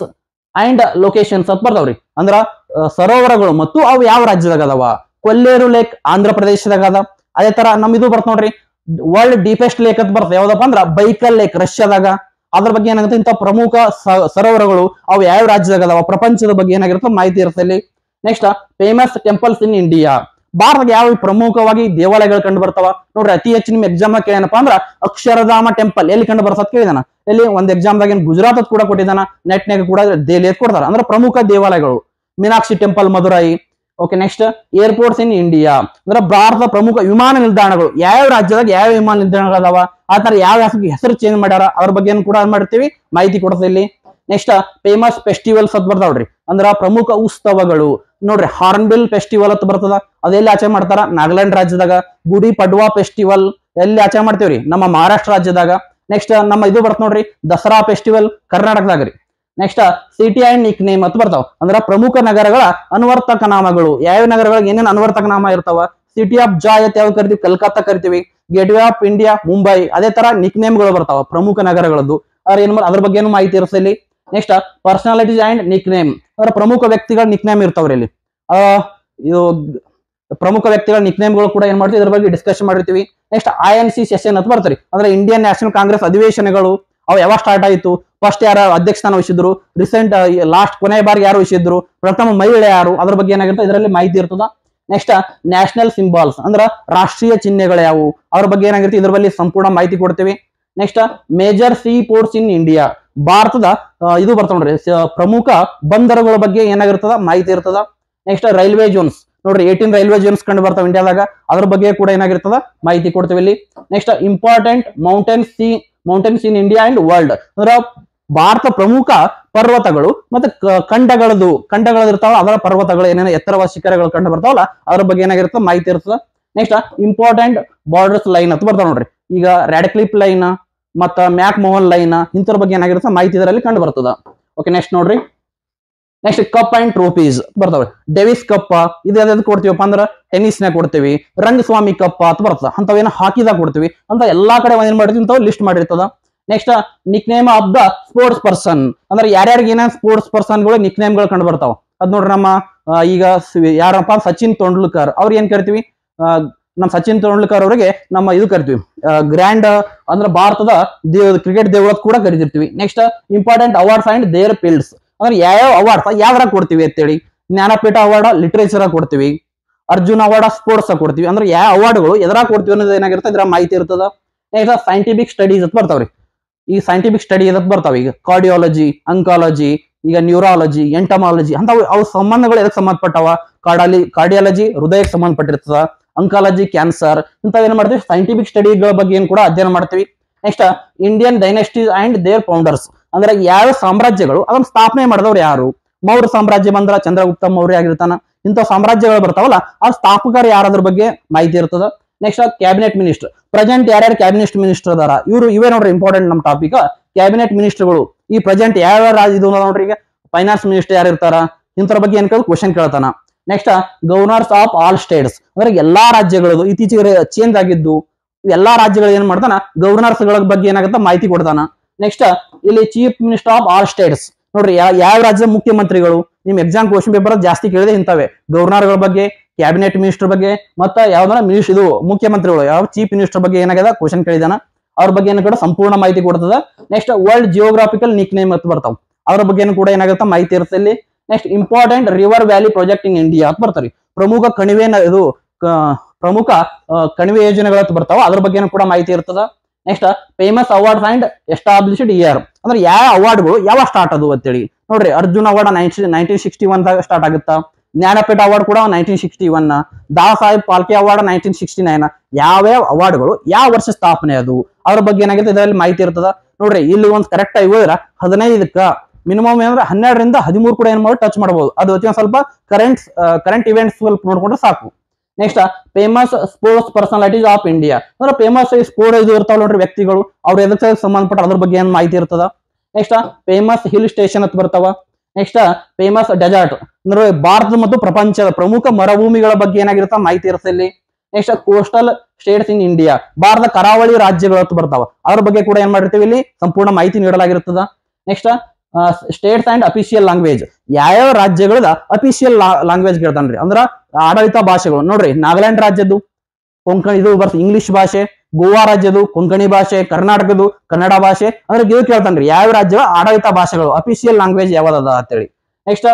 ಅಂಡ್ ಲೊಕೇಶನ್ಸ್ ಅಂತ ಬರ್ತಾವ್ರಿ, ಅಂದ್ರ ಸರೋವರಗಳು ಮತ್ತು ಅವು ಯಾವ ರಾಜ್ಯದಾಗ ಅದಾವ. ಕೊಲ್ಲೇರು ಲೇಕ್ ಆಂಧ್ರ ಪ್ರದೇಶದಾಗ ಅದ. ಅದೇ ತರ ನಮ್ ಇದು ಬರ್ತ ನೋಡ್ರಿ ವರ್ಲ್ಡ್ ಡೀಪೆಸ್ಟ್ ಲೇಕ್ ಅಂತ ಬರ್ತದೆ, ಯಾವ್ದಪ್ಪ ಅಂದ್ರ ಬೈಕಲ್ ಲೇಕ್ ರಷ್ಯಾದಾಗ. ಅದ್ರ ಬಗ್ಗೆ ಏನಾಗುತ್ತೆ ಇಂಥ ಪ್ರಮುಖ ಸರೋವರಗಳು ಅವು ಯಾವ ರಾಜ್ಯದಾಗ ಅದಾವ, ಪ್ರಪಂಚದ ಬಗ್ಗೆ ಏನಾಗಿರುತ್ತೆ ಮಾಹಿತಿ ಇರುತ್ತೆ ಇಲ್ಲಿ. Next famous temples in India, ಭಾರತಕ್ಕೆ ಯಾವ ಪ್ರಮುಖವಾಗಿ ದೇವಾಲಯಗಳು ಕಂಡು ಬರ್ತಾವ ನೋಡ್ರಿ. ಅತಿ ಹೆಚ್ಚು ನಿಮ್ ಎಕ್ಸಾಮ್ ಏನಪ್ಪಾ ಅಂದ್ರ ಅಕ್ಷರಧಾಮ ಟೆಂಪಲ್ ಎಲ್ಲಿ ಕಂಡು ಬರ್ತದ ಕೇಳಿದಾನ. ಎಲ್ಲಿ ಒಂದ್ ಎಕ್ಸಾಮ್ ದಾಗ ಗುಜರಾತ್ ಕೂಡ ಕೊಟ್ಟಿದ್ದಾನ, ನೆಟ್ನಾಗ ಕೂಡ ದೆಹಲಿ ಕೊಡ್ತಾರ. ಅಂದ್ರೆ ಪ್ರಮುಖ ದೇವಾಲಯಗಳು Meenakshi temple Madurai. Okay, next airports ಇನ್ ಇಂಡಿಯಾ, ಅಂದ್ರೆ ಭಾರತದ ಪ್ರಮುಖ ವಿಮಾನ ನಿಲ್ದಾಣಗಳು ಯಾವ ರಾಜ್ಯದಾಗ ಯಾವ ವಿಮಾನ ನಿಲ್ದಾಣಗಳು ಅದಾವ, ಆ ತರ ಯಾವ ಹೆಸರು ಚೇಂಜ್ ಮಾಡ್ಯಾರ ಅದ್ರ ಬಗ್ಗೆ ಕೂಡ ಮಾಡ್ತೀವಿ ಮಾಹಿತಿ ಕೊಡ್ತದೆ ಇಲ್ಲಿ. ನೆಕ್ಸ್ಟ್ ಫೇಮಸ್ ಫೆಸ್ಟಿವಲ್ಸ್ ಅಂತ ಬರ್ತಾವ್ರಿ, ಅಂದ್ರ ಪ್ರಮುಖ ಉತ್ಸವಗಳು ನೋಡ್ರಿ. ಹಾರ್ನ್ಬಿಲ್ ಫೆಸ್ಟಿವಲ್ ಅಂತ ಬರ್ತದ, ಅದೆಲ್ಲಿ ಆಚರಣೆ ಮಾಡ್ತಾರ ನಾಗಾಲ್ಯಾಂಡ್ ರಾಜ್ಯದಾಗ. ಗುಡಿ ಪಡ್ವಾ ಫೆಸ್ಟಿವಲ್ ಎಲ್ಲಿ ಆಚರಣೆ ಮಾಡ್ತೀವ್ರಿ ನಮ್ಮ ಮಹಾರಾಷ್ಟ್ರ ರಾಜ್ಯದಾಗ. ನೆಕ್ಸ್ಟ್ ನಮ್ಮ ಇದು ಬರ್ತ ನೋಡ್ರಿ ದಸರಾ ಫೆಸ್ಟಿವಲ್ ಕರ್ನಾಟಕದಾಗ ರೀ. Next city and nickname ಅಂತ ಬರ್ತಾವ, ಅಂದ್ರ ಪ್ರಮುಖ ನಗರಗಳ ಅನ್ವರ್ತಕ ನಾಮಗಳು. ಯಾವ ನಗರಗಳಿಗೆ ಏನೇನು ಅನ್ವರ್ತಕ ನಾಮ ಇರ್ತಾವ? ಸಿಟಿ ಆಫ್ ಜಾಯ್ ಅಂತ ಯಾವ ಕರಿತೀವಿ? ಕಲ್ಕತ್ತಾ ಕರಿತೀವಿ. Gateway of India Mumbai. ಅದೇ ತರ ನಿಕ್ ನೇಮ್ಗಳು ಬರ್ತಾವ ಪ್ರಮುಖ ನಗರಗಳದ್ದು. ಅದ್ರ ಬಗ್ಗೆ ಏನು ಮಾಹಿತಿ ಇರುತ್ತೆ ಇಲ್ಲಿ. Next personalities and nickname, ಅಂದ್ರೆ ಪ್ರಮುಖ ವ್ಯಕ್ತಿಗಳ ನಿಕ್ ನೇಮ್ ಇರ್ತಾವ್ರಿ ಇಲ್ಲಿ. ಇದು ಪ್ರಮುಖ ವ್ಯಕ್ತಿಗಳ ನಿಕ್ ನೇಮ್ಗಳು ಕೂಡ ಏನ್ ಮಾಡ್ತೀವಿ, ಇದ್ರ ಬಗ್ಗೆ ಡಿಸ್ಕಷನ್ ಮಾಡಿರ್ತೀವಿ. ನೆಕ್ಸ್ಟ್ INC ಸೆಷನ್ ಅಂತ ಬರ್ತಾರೆ, ಅಂದ್ರೆ ಇಂಡಿಯನ್ ನ್ಯಾಷನಲ್ ಕಾಂಗ್ರೆಸ್ ಅಧಿವೇಶನಗಳು. ಅವು ಯಾವಾಗ ಸ್ಟಾರ್ಟ್ ಆಯಿತು, ಫಸ್ಟ್ ಯಾರ ಅಧ್ಯಕ್ಷ ಸ್ಥಾನ ವಹಿಸಿದ್ರು, ರೀಸೆಂಟ್ ಲಾಸ್ಟ್ ಕೊನೆಯ ಬಾರಿ ಯಾರು ವಹಿಸಿದ್ರು, ಪ್ರಥಮ ಮಹಿಳೆ ಯಾರು, ಅದ್ರ ಬಗ್ಗೆ ಏನಾಗಿರ್ತದೆ ಇದರಲ್ಲಿ ಮಾಹಿತಿ ಇರ್ತದ. ನೆಕ್ಸ್ಟ್ ನ್ಯಾಷನಲ್ ಸಿಂಬಾಲ್ಸ್, ಅಂದ್ರ ರಾಷ್ಟ್ರೀಯ ಚಿಹ್ನೆಗಳು ಯಾವುವು, ಅವ್ರ ಬಗ್ಗೆ ಏನಾಗಿರುತ್ತೆ ಇದ್ರ ಬಗ್ಗೆ ಸಂಪೂರ್ಣ ಮಾಹಿತಿ ಕೊಡ್ತೀವಿ. Next major sea ports in India, ಭಾರತದ ಇದು ಬರ್ತಾವ ನೋಡ್ರಿ ಪ್ರಮುಖ ಬಂದರುಗಳ ಬಗ್ಗೆ ಏನಾಗಿರ್ತದ ಮಾಹಿತಿ ಇರ್ತದ. ನೆಕ್ಸ್ಟ್ ರೈಲ್ವೆ ಜೋನ್ಸ್ ನೋಡ್ರಿ, 18 ರೈಲ್ವೆ ಜೋನ್ಸ್ ಕಂಡು ಬರ್ತಾವ ಇಂಡಿಯಾದಾಗ, ಅದ್ರ ಬಗ್ಗೆ ಕೂಡ ಏನಾಗಿರ್ತದ ಮಾಹಿತಿ ಕೊಡ್ತೀವಿ ಇಲ್ಲಿ. Next important mountains in India and world, ಅಂದ್ರ ಭಾರತ ಪ್ರಮುಖ ಪರ್ವತಗಳು ಮತ್ತೆ ಖಂಡಗಳದ್ದು ಇರ್ತಾವ, ಅದರ ಪರ್ವತಗಳು ಏನೇನು ಎತ್ತರವಾದ ಶಿಖರಗಳು ಕಂಡು ಬರ್ತಾವಲ್ಲ ಅದ್ರ ಬಗ್ಗೆ ಏನಾಗಿರ್ತದ ಮಾಹಿತಿ ಇರ್ತದ. ನೆಕ್ಸ್ಟ್ ಇಂಪಾರ್ಟೆಂಟ್ ಬಾರ್ಡರ್ಸ್ ಲೈನ್ ಅಂತ ಬರ್ತಾವ ನೋಡ್ರಿ, ಈಗ ರ್ಯಾಡ್ಕ್ಲಿಫ್ ಲೈನ್ ಮತ್ತ ಮ್ಯಾಕ್ ಮೋಹನ್ ಲೈನ್ ಇಂಥವ್ರ ಬಗ್ಗೆ ಏನಾಗಿರುತ್ತೆ ಮಾಹಿತಿ ಇದರಲ್ಲಿ ಕಂಡು ಬರ್ತದ. ಓಕೆ, ನೆಕ್ಸ್ಟ್ ನೋಡ್ರಿ, ನೆಕ್ಸ್ಟ್ ಕಪ್ ಅಂಡ್ ಟ್ರೋಫೀಸ್ ಬರ್ತಾವೆ. ಡೆವಿಸ್ ಕಪ್ ಇದು ಯಾವ್ದು ಕೊಡ್ತೀವಪ್ಪ ಅಂದ್ರೆ ಟೆನ್ನಿಸ್ ನಾಗ ಕೊಡ್ತೀವಿ. ರಂಗಸ್ವಾಮಿ ಕಪ್ ಅಂತ ಬರ್ತದ, ಅಂತವೇನ ಹಾಕಿದಾಗ ಕೊಡ್ತೀವಿ ಅಂತ ಎಲ್ಲಾ ಕಡೆ ಏನ್ ಮಾಡ್ತೀವಿ ಅಂತ ಲಿಸ್ಟ್ ಮಾಡಿರ್ತದ. Next nickname of the sports person, ಅಂದ್ರೆ ಯಾರ್ಯಾರಿಗೆ ಏನ ಸ್ಪೋರ್ಟ್ಸ್ ಪರ್ಸನ್ಗಳು ನಿಕ್ ನೇಮ್ಗಳು ಕಂಡು ಬರ್ತಾವ. ಅದ್ ನೋಡ್ರಿ ನಮ್ಮ ಈಗ ಯಾರಪ್ಪ ಸಚಿನ್ ತೆಂಡೂಲ್ಕರ್ ಅವ್ರ ಏನ್ ಕರಿತೀವಿ, ನಮ್ಮ ಸಚಿನ್ ತೆಂಡೂಲ್ಕರ್ ಅವರಿಗೆ ನಮ್ಮ ಇದು ಕರಿತೀವಿ ಗ್ರ್ಯಾಂಡ್ ಅಂದ್ರೆ ಭಾರತದ ಕ್ರಿಕೆಟ್ ದೇವರ ಕೂಡ ಕರಿತಿರ್ತೀವಿ. Next important awards and their fields, ಅಂದ್ರೆ ಯಾವ ಅವಾರ್ಡ್ಸ್ ಯಾವ್ದ್ರಾಗ ಕೊಡ್ತೀವಿ ಅಂತೇಳಿ, ಜ್ಞಾನಪೀಠ ಅವಾರ್ಡ್ ಲಿಟರೇಚರ್ ಕೊಡ್ತೀವಿ, ಅರ್ಜುನ್ ಅವಾರ್ಡ್ ಸ್ಪೋರ್ಟ್ಸ್ ಕೊಡ್ತೀವಿ. ಅಂದ್ರೆ ಯಾವ ಅವಾರ್ಡ್ಗಳು ಎದ್ರಾಗ ಕೊಡ್ತೀವಿ ಅನ್ನೋದು ಏನಾಗಿರುತ್ತೆ ಇದ್ರ ಮಾಹಿತಿ ಇರ್ತದ. ನೆಕ್ಸ್ಟ್ ಸೈಂಟಿಫಿಕ್ ಸ್ಟಡೀಸ್ ಅಂತ ಬರ್ತಾವ್ರಿ, ಈ ಸೈಂಟಿಫಿಕ್ ಸ್ಟಡಿ ಎದಕ್ ಬರ್ತಾವ, ಈಗ ಕಾರ್ಡಿಯಾಲಜಿ, ಅಂಕಾಲಜಿ, ಈಗ ನ್ಯೂರಾಲಜಿ, ಎಂಟಮಾಲಜಿ ಅಂತ ಅವು ಸಂಬಂಧಗಳು ಎದಕ್ ಸಂಬಂಧಪಟ್ಟವ, ಕಾರ್ಡಿಯಾಲಜಿ ಹೃದಯಕ್ಕೆ ಸಂಬಂಧಪಟ್ಟಿರ್ತದ, ಅಂಕಾಲಜಿ ಕ್ಯಾನ್ಸರ್ ಇಂಥವ್ ಏನ್ ಮಾಡ್ತೀವಿ ಸೈಂಟಿಫಿಕ್ ಸ್ಟಡಿಗಳ ಬಗ್ಗೆ ಏನ್ ಕೂಡ ಅಧ್ಯಯನ ಮಾಡ್ತೀವಿ. Next Indian dynasties and their founders, ಅಂದ್ರೆ ಯಾವ ಸಾಮ್ರಾಜ್ಯಗಳು ಅದನ್ನ ಸ್ಥಾಪನೆ ಮಾಡಿದವ್ರು ಯಾರು. ಮೌರ್ಯ ಸಾಮ್ರಾಜ್ಯ ಬಂದ್ರ ಚಂದ್ರಗುಪ್ತ ಮೌರ್ಯ ಆಗಿರ್ತಾನ, ಇಂಥ ಸಾಮ್ರಾಜ್ಯಗಳು ಬರ್ತಾವಲ್ಲ ಆ ಸ್ಥಾಪಕರು ಯಾರದ್ರ ಬಗ್ಗೆ ಮಾಹಿತಿ ಇರ್ತದ. ನೆಕ್ಸ್ಟ್ ಕ್ಯಾಬಿನೆಟ್ ಮಿನಿಸ್ಟರ್, ಪ್ರೆಸೆಂಟ್ ಯಾರ್ಯಾರು ಕ್ಯಾಬಿನೆಟ್ ಮಿನಿಸ್ಟರ್ ಅದಾರ ಇವೇ ನೋಡ್ರಿ ಇಂಪಾರ್ಟೆಂಟ್ ನಮ್ಮ ಟಾಪಿಕ್. ಕ್ಯಾಬಿನೆಟ್ ಮಿನಿಸ್ಟರ್ಗಳು ಈ ಪ್ರೆಸೆಂಟ್ ಯಾವ ಇದು ನೋಡ್ರಿ, ಈಗ ಫೈನಾನ್ಸ್ ಮಿನಿಸ್ಟರ್ ಯಾರು ಇರ್ತಾರ ಇಂಥರ ಬಗ್ಗೆ ಏನ್ ಕ್ವಶನ್ ಕೇಳ್ತಾನ. Next governors of all states, ಅಂದ್ರೆ ಎಲ್ಲಾ ರಾಜ್ಯಗಳದು ಇತ್ತೀಚೆಗೆ ಚೇಂಜ್ ಆಗಿದ್ದು ಎಲ್ಲಾ ರಾಜ್ಯಗಳು ಏನ್ ಮಾಡ್ತಾನ ಗವರ್ನರ್ಸ್ ಗಳ ಬಗ್ಗೆ ಏನಾಗುತ್ತೆ ಮಾಹಿತಿ ಕೊಡ್ತಾನ. ನೆಕ್ಸ್ಟ್ ಇಲ್ಲಿ chief minister of all States ನೋಡ್ರಿ, ಯಾವ ರಾಜ್ಯದ ಮುಖ್ಯಮಂತ್ರಿಗಳು ನಿಮ್ ಎಕ್ಸಾಮ್ ಕ್ವಶನ್ ಪೇಪರ್ ಜಾಸ್ತಿ ಕೇಳಿದೆ ಇಂತವೆ, ಗವರ್ನರ್ಗಳ ಬಗ್ಗೆ, ಕ್ಯಾಬಿನೆಟ್ ಮಿನಿಸ್ಟರ್ ಬಗ್ಗೆ, ಮತ್ತೆ ಯಾವ್ದಾರ ಇದು ಮುಖ್ಯಮಂತ್ರಿಗಳು ಯಾವ ಚೀಫ್ ಮಿನಿಸ್ಟರ್ ಬಗ್ಗೆ ಏನಾಗ್ಯದ ಕ್ವಶನ್ ಕೇಳಿದಾನ, ಅವ್ರ ಬಗ್ಗೆ ಏನ ಕೂಡ ಸಂಪೂರ್ಣ ಮಾಹಿತಿ ಕೊಡ್ತದ. Next world geographical nickname ಅಂತ ಬರ್ತಾವ, ಅವ್ರ ಬಗ್ಗೆ ಕೂಡ ಏನಾಗುತ್ತೆ ಮಾಹಿತಿ ಇರುತ್ತೆ ಇಲ್ಲಿ. Next important river valley project in India ಅಂತ ಬರ್ತಾರೆ, ಪ್ರಮುಖ ಕಣಿವೆ ಯೋಜನೆಗಳು ಬರ್ತಾವ, ಅದ್ರ ಬಗ್ಗೆ ಕೂಡ ಮಾಹಿತಿ ಇರ್ತದ. Next famous awards and established year, ಅಂದ್ರೆ ಯಾವ ಅವಾರ್ಡ್ಗಳು ಯಾವ ಸ್ಟಾರ್ಟ್ ಅದು ಅಂತೇಳಿ ನೋಡ್ರಿ. ಅರ್ಜುನ್ ಅವಾರ್ಡ್ 1961 ಸ್ಟಾರ್ಟ್ ಆಗುತ್ತಾ, ಜ್ಞಾನಪೀಠ ಅವಾರ್ಡ್ ಕೂಡ 1961, ದಾದಾ ಸಾಹೇಬ್ ಫಾಲ್ಕೆ ಅವಾರ್ಡ್ 1969. ಯಾವ್ಯಾವ ಅವಾರ್ಡ್ಗಳು ಯಾವ ವರ್ಷ ಸ್ಥಾಪನೆ ಅದು ಅವ್ರ ಬಗ್ಗೆ ಏನಾಗುತ್ತೆ ಇದರಲ್ಲಿ ಮಾಹಿತಿ ಇರ್ತದ ನೋಡ್ರಿ. ಇಲ್ಲಿ ಒಂದು ಕರೆಕ್ಟ್ ಆಗಿ ಹೋದ್ರ 15ಕ್ಕ ಮಿನಿಮಮ್ ಅಂದ್ರೆ 12 ರಿಂದ 13 ಕೂಡ ಏನ್ ಮಾಡಿ ಟಚ್ ಮಾಡಬಹುದು. ಅದು ಒಂದ್ ಸ್ವಲ್ಪ ಕರೆಂಟ್ ಇವೆಂಟ್ಸ್ ಸ್ವಲ್ಪ ನೋಡ್ಕೊಂಡ್ರೆ ಸಾಕು. Next famous sports personalities of India, ಅಂದ್ರೆ ಫೇಮಸ್ ಸ್ಪೋರ್ಟ್ಸ್ ಇದು ಇರ್ತಾವ ನೋಡ್ರಿ ವ್ಯಕ್ತಿಗಳು, ಅವ್ರ ಎದಕ್ಕೆ ಸಂಬಂಧಪಟ್ಟ ಅದ್ರ ಬಗ್ಗೆ ಏನ್ ಮಾಹಿತಿ ಇರ್ತದ. ನೆಕ್ಸ್ಟ್ ಫೇಮಸ್ ಹಿಲ್ ಸ್ಟೇಷನ್ ಅಂತ ಬರ್ತಾವ. ನೆಕ್ಸ್ಟ್ ಫೇಮಸ್ ಡೆಜರ್ಟ್, ಅಂದ್ರೆ ಭಾರತ ಮತ್ತು ಪ್ರಪಂಚದ ಪ್ರಮುಖ ಮರುಭೂಮಿಗಳ ಬಗ್ಗೆ ಏನಾಗಿರುತ್ತ ಮಾಹಿತಿ ಇರುತ್ತೆ ಇಲ್ಲಿ. Next coastal States in India, Bharat ಕರಾವಳಿ ರಾಜ್ಯಗಳು ಅಂತ ಬರ್ತಾವ, ಅದ್ರ ಬಗ್ಗೆ ಕೂಡ ಏನ್ ಮಾಡಿರ್ತೀವಿ ಇಲ್ಲಿ ಸಂಪೂರ್ಣ ಮಾಹಿತಿ ನೀಡಲಾಗಿರ್ತದ. Next states and official language, ಯಾವ ರಾಜ್ಯಗಳದ ಅಫಿಷಿಯಲ್ ಲ್ಯಾಂಗ್ವೇಜ್ ಕೇಳ್ತಾನ್ರಿ, ಅಂದ್ರ ಆಡಳಿತ ಭಾಷೆಗಳು ನೋಡ್ರಿ. ನಾಗಾಲ್ಯಾಂಡ್ ರಾಜ್ಯದ್ದು ಕೊಂಕಣಿ ಇದು ಬರ್ತ ಇಂಗ್ಲಿಷ್ ಭಾಷೆ, ಗೋವಾ ರಾಜ್ಯದು ಕೊಂಕಣಿ ಭಾಷೆ, ಕರ್ನಾಟಕದ್ದು ಕನ್ನಡ ಭಾಷೆ, ಅಂದ್ರೆ ಇದು ಕೇಳ್ತಾನ್ರಿ ಯಾವ ರಾಜ್ಯಗಳ ಆಡಳಿತ ಭಾಷೆಗಳು ಅಫಿಷಿಯಲ್ ಲ್ಯಾಂಗ್ವೇಜ್ ಯಾವ್ದದ ಅಂತೇಳಿ. Next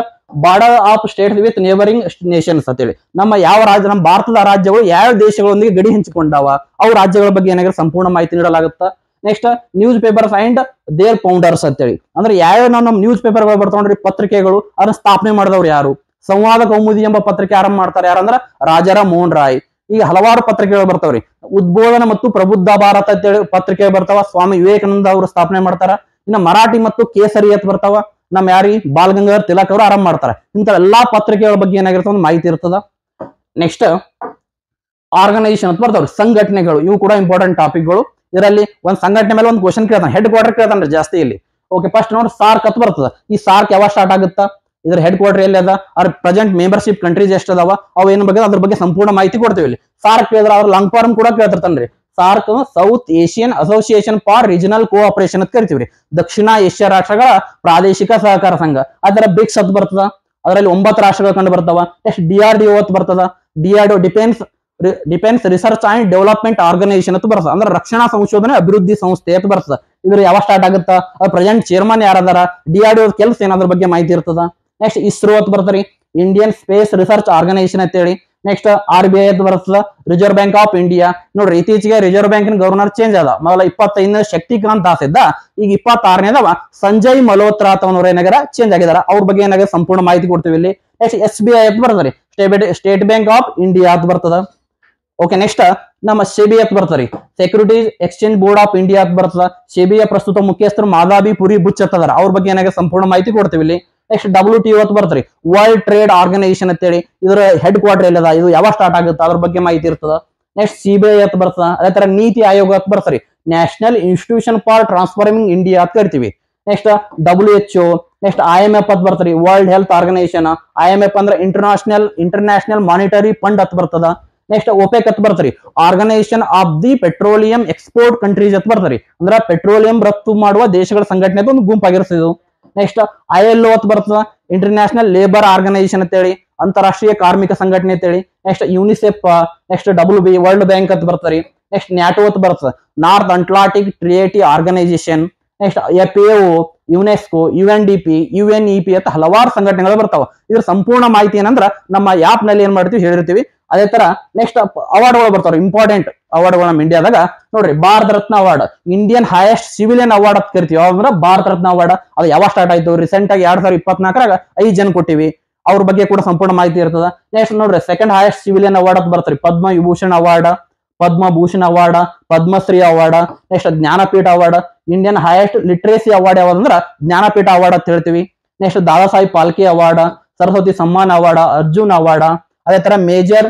border of States with neighbouring Nations ಅಂತೇಳಿ, ನಮ್ಮ ಯಾವ ರಾಜ್ಯ ನಮ್ಮ ಭಾರತದ ರಾಜ್ಯಗಳು ಯಾವ ದೇಶಗಳೊಂದಿಗೆ ಗಡಿ ಹಂಚಿಕೊಂಡಾವ ಅವು ರಾಜ್ಯಗಳ ಬಗ್ಗೆ ಏನಾಗಿರೋ ಸಂಪೂರ್ಣ ಮಾಹಿತಿ ನೀಡಲಾಗುತ್ತಾ. Next newspapers and their founders ಅಂತೇಳಿ, ಅಂದ್ರೆ ಯಾವ ನಮ್ಮ ನ್ಯೂಸ್ ಪೇಪರ್ಗಳು ಬರ್ತಾವ್ರಿ ಪತ್ರಿಕೆಗಳು ಅದನ್ನ ಸ್ಥಾಪನೆ ಮಾಡಿದವ್ರು ಯಾರು. ಸಂವಾದ ಕೌಮುದಿ ಎಂಬ ಪತ್ರಿಕೆ ಆರಂಭ ಮಾಡ್ತಾರೆ ಯಾರಂದ್ರ ರಾಜಾರಾಮ್ ಮೋಹನ್ ರಾಯ್. ಈಗ ಹಲವಾರು ಪತ್ರಿಕೆಗಳು ಬರ್ತಾವ್ರಿ, ಉದ್ಬೋಧನ ಮತ್ತು ಪ್ರಬುದ್ಧ ಭಾರತ ಅಂತೇಳಿ ಪತ್ರಿಕೆ ಬರ್ತಾವ, ಸ್ವಾಮಿ ವಿವೇಕಾನಂದ ಅವರು ಸ್ಥಾಪನೆ ಮಾಡ್ತಾರ. ಇನ್ನ ಮರಾಠಿ ಮತ್ತು ಕೇಸರಿ ಅಂತ ಬರ್ತಾವ, ನಮ್ಮ ಯಾರಿ ಬಾಲ್ ಗಂಗಾಧರ್ ತಿಲಕ್ ಅವರು ಆರಂಭ ಮಾಡ್ತಾರೆ. ಇಂಥ ಎಲ್ಲಾ ಪತ್ರಿಕೆಗಳ ಬಗ್ಗೆ ಏನಾಗಿರ್ತದ ಒಂದು ಮಾಹಿತಿ ಇರ್ತದ. ನೆಕ್ಸ್ಟ್ ಆರ್ಗನೈಸೇಷನ್ ಅಂತ ಬರ್ತಾವ್ರಿ, ಸಂಘಟನೆಗಳು, ಇವು ಕೂಡ ಇಂಪಾರ್ಟೆಂಟ್ ಟಾಪಿಕ್ಗಳು. ಇದರಲ್ಲಿ ಒಂದ್ ಸಂಘಟನೆ ಮೇಲೆ ಒಂದು ಕ್ವಶನ್ ಕೇಳ್ತಾನೆ, ಹೆಡ್ ಕ್ವಾರ್ಟರ್ ಕೇಳ್ತಾನೆ ಜಾಸ್ತಿ ಇಲ್ಲಿ. ಓಕೆ ಫಸ್ಟ್ ನೋಡಿ ಸಾರ್ಕ್ ಅಂತ ಬರ್ತದ. ಈ ಸಾರ್ಕ್ ಯಾವಾಗ ಸ್ಟಾರ್ಟ್ ಆಗುತ್ತಾ, ಇದ್ರ ಹೆಡ್ ಕ್ವಾರ್ಟರ್ ಎಲ್ಲಿ ಅದ, ಅವ್ರ ಪ್ರೆಸೆಂಟ್ ಮೆಂಬರ್ಶಿಪ್ ಕಂಟ್ರೀಸ್ ಎಷ್ಟು ಅದಾವ, ಅವು ಏನ್ ಬಗ್ಗೆ ಅದ್ರ ಬಗ್ಗೆ ಸಂಪೂರ್ಣ ಮಾಹಿತಿ ಕೊಡ್ತೀವಿ ಇಲ್ಲಿ. ಸಾರ್ಕ್ ಕೇಳಿದ್ರೆ ಅವ್ರ ಲಾಂಗ್ ಫಾರ್ಮ್ ಕೂಡ ಕೇಳ್ತಿರ್ತಾನ್ರಿ. SAARC south Asian association for regional cooperation ಅಂತ ಕರಿತೀವ್ರಿ. ದಕ್ಷಿಣ ಏಷ್ಯಾ ರಾಷ್ಟ್ರಗಳ ಪ್ರಾದೇಶಿಕ ಸಹಕಾರ ಸಂಘ. ಅದರ ಬ್ರಿಕ್ಸ್ ಅಂತ ಬರ್ತದ, ಅದರಲ್ಲಿ 9 ರಾಷ್ಟ್ರಗಳು ಕಂಡು ಬರ್ತಾವ. ನೆಕ್ಸ್ಟ್ DRDO ಅಂತ ಬರ್ತದ, DRDO defence research and development organisation ಅಂತ ಬರ್ತದ, ಅಂದ್ರೆ ರಕ್ಷಣಾ ಸಂಶೋಧನೆ ಅಭಿವೃದ್ಧಿ ಸಂಸ್ಥೆ ಅಂತ ಬರ್ತದ. ಇದ್ರ ಯಾವಾಗ ಸ್ಟಾರ್ಟ್ ಆಗುತ್ತಾ, ಪ್ರೆಸೆಂಟ್ ಚೇರ್ಮನ್ ಯಾರದಾರ, DRDO ಕೆಲಸ ಏನಾದ್ರ ಬಗ್ಗೆ ಮಾಹಿತಿ ಇರ್ತದ. ನೆಕ್ಸ್ಟ್ ಇಸ್ರೋ ಅಂತ ಬರ್ತಾರೆ, ಇಂಡಿಯನ್ ಸ್ಪೇಸ್ ರಿಸರ್ಚ್ ಆರ್ಗನೈಸೇಷನ್ ಅಂತ ಹೇಳಿ. ನೆಕ್ಸ್ಟ್ RBI ಅಂತ ಬರ್ತದ, ರಿಸರ್ವ್ ಬ್ಯಾಂಕ್ ಆಫ್ ಇಂಡಿಯಾ. ನೋಡ್ರಿ ಇತ್ತೀಚೆಗೆ ರಿಸರ್ವ್ ಬ್ಯಾಂಕಿನ ಗವರ್ನರ್ ಚೇಂಜ್ ಆದ. ಮೊದಲ 25 ಶಕ್ತಿಕಾಂತ್ ದಾಸ್ ಇದ್ದ, ಈಗ 26ನೇದವ ಸಂಜಯ್ ಮಲ್ಹೋತ್ರಾ ಅಂತವನವ್ರ ಏನಾಗ್ಯಾರ ಚೇಂಜ್ ಆಗಿದಾರ. ಅವ್ರ ಬಗ್ಗೆ ಏನಾಗ ಸಂಪೂರ್ಣ ಮಾಹಿತಿ ಕೊಡ್ತೀವಿ ಇಲ್ಲಿ. ನೆಕ್ಸ್ಟ್ SBI ಅಂತ ಬರ್ತದೆ, ಸ್ಟೇಟ್ ಬ್ಯಾಂಕ್ ಆಫ್ ಇಂಡಿಯಾ ಅಂತ ಬರ್ತದ. ಓಕೆ ನೆಕ್ಸ್ಟ್ ನಮ್ಮ SEBI ಅಂತ ಬರ್ತಾರೆ, securities exchange board of India ಅಂತ ಬರ್ತದ. SEBI ಪ್ರಸ್ತುತ ಮುಖ್ಯಸ್ಥರು ಮಾಧವಿ ಪುರಿ ಬುಚ್ ಅಂತದಾರ, ಅವ್ರ ಬಗ್ಗೆ ಏನಾಗ ಸಂಪೂರ್ಣ ಮಾಹಿತಿ ಕೊಡ್ತೀವಿ ಇಲ್ಲಿ. ನೆಕ್ಸ್ಟ್ WTO ಅಂತ ಬರ್ತಾರೆ, ವರ್ಲ್ಡ್ ಟ್ರೇಡ್ ಆರ್ಗನೈಸೇಷನ್ ಅಂತ ಹೇಳಿ. ಇದರ ಹೆಡ್ ಕ್ವಾರ್ಟರ್ ಎಲ್ಲದ, ಇದು ಯಾವಾಗ ಸ್ಟಾರ್ಟ್ ಆಗುತ್ತೆ ಅದ್ರ ಬಗ್ಗೆ ಮಾಹಿತಿ ಇರ್ತದ. ನೆಕ್ಸ್ಟ್ CBI ಅಂತ ಬರ್ತದ. ಅದೇ ತರ ನೀತಿ ಆಯೋಗ ಅಂತ ಬರ್ತಾರೆ, national institution for transforming India ಅಂತ ಕರಿತೀವಿ. Next WHO. ನೆಕ್ಸ್ಟ್ IMF ಅಂತ ಬರ್ತಾರೆ, ವರ್ಲ್ಡ್ ಹೆಲ್ತ್ ಆರ್ಗನೈಸೇಷನ್. IMF ಅಂದ್ರೆ ಇಂಟರ್ನ್ಯಾಷನಲ್ ಮಾನಿಟರಿ ಫಂಡ್ ಅಂತ ಬರ್ತದ. ನೆಕ್ಸ್ಟ್ OPEC ಅಂತ ಬರ್ತಾರೆ, organisation of the petroleum export countries ಅಂತ ಬರ್ತಾರೆ, ಅಂದ್ರೆ ಪೆಟ್ರೋಲಿಯಂ ರಫ್ತು ಮಾಡುವ ದೇಶಗಳ ಸಂಘಟನೆ ಒಂದು ಗುಂಪಾಗಿರ್ತದೆ. ನೆಕ್ಸ್ಟ್ ILO ಅಂತ ಬರ್ತದ, ಇಂಟರ್ನ್ಯಾಷನಲ್ ಲೇಬರ್ ಆರ್ಗನೈಸೇಷನ್ ಅಂತ ಹೇಳಿ, ಅಂತಾರಾಷ್ಟ್ರೀಯ ಕಾರ್ಮಿಕ ಸಂಘಟನೆ ಅಂತ ಹೇಳಿ. Next UNICEF. Next WB world bank ಅಂತ ಬರ್ತಾರೆ. ನೆಕ್ಸ್ಟ್ NATO ಅಂತ ಬರ್ತದ, north Atlantic treaty organisation. Next FAO, UNESCO, UNDP, UNEP ಅಂತ ಹಲವಾರು ಸಂಘಟನೆಗಳು ಬರ್ತಾವ. ಇದ್ರ ಸಂಪೂರ್ಣ ಮಾಹಿತಿ ಏನಂದ್ರ ನಮ್ಮ ಆಪ್ ನಲ್ಲಿ ಏನ್ ಮಾಡ್ತೀವಿ ಹೇಳಿರ್ತೀವಿ. ಅದೇ ತರ ನೆಕ್ಸ್ಟ್ ಅವಾರ್ಡ್ಗಳು ಬರ್ತಾವ, ಇಂಪಾರ್ಟೆಂಟ್ ಅವಾರ್ಡ್ಗಳು ನಮ್ಮ ಇಂಡಿಯಾದಾಗ. ನೋಡ್ರಿ Bharat Ratna award, Indian highest civilian award ಅಂತ ಕರಿತೀವಿ. ಯಾವಂದ್ರ ಭಾರತ ರತ್ನ ಅವಾರ್ಡ್. ಅದು ಯಾವಾಗ ಸ್ಟಾರ್ಟ್ ಆಯ್ತು, ರೀಸೆಂಟ್ ಆಗಿ 2024ರಾಗ 5 ಜನ ಕೊಟ್ಟಿವಿ. ಅವ್ರ ಬಗ್ಗೆ ಕೂಡ ಸಂಪೂರ್ಣ ಮಾಹಿತಿ ಇರ್ತದ. ನೆಕ್ಸ್ಟ್ ನೋಡ್ರಿ ಸೆಕೆಂಡ್ ಹೈಯೆಸ್ಟ್ ಸಿವಿಲಿಯನ್ ಅವಾರ್ಡ್ ಅಂತ ಬರ್ತಾರೆ, Padma Vibhushan award, Padma Bhushan award, Padma Shri award. Next Jnanpith award. Indian highest literacy award ಯಾವ್ದಂದ್ರ ಜ್ಞಾನಪೀಠ ಅವಾರ್ಡ್ ಅಂತ ಹೇಳ್ತೀವಿ. Next Dada Saheb Phalke award, Saraswati Samman award, Arjun award. ಅದೇ ತರ ಮೇಜರ್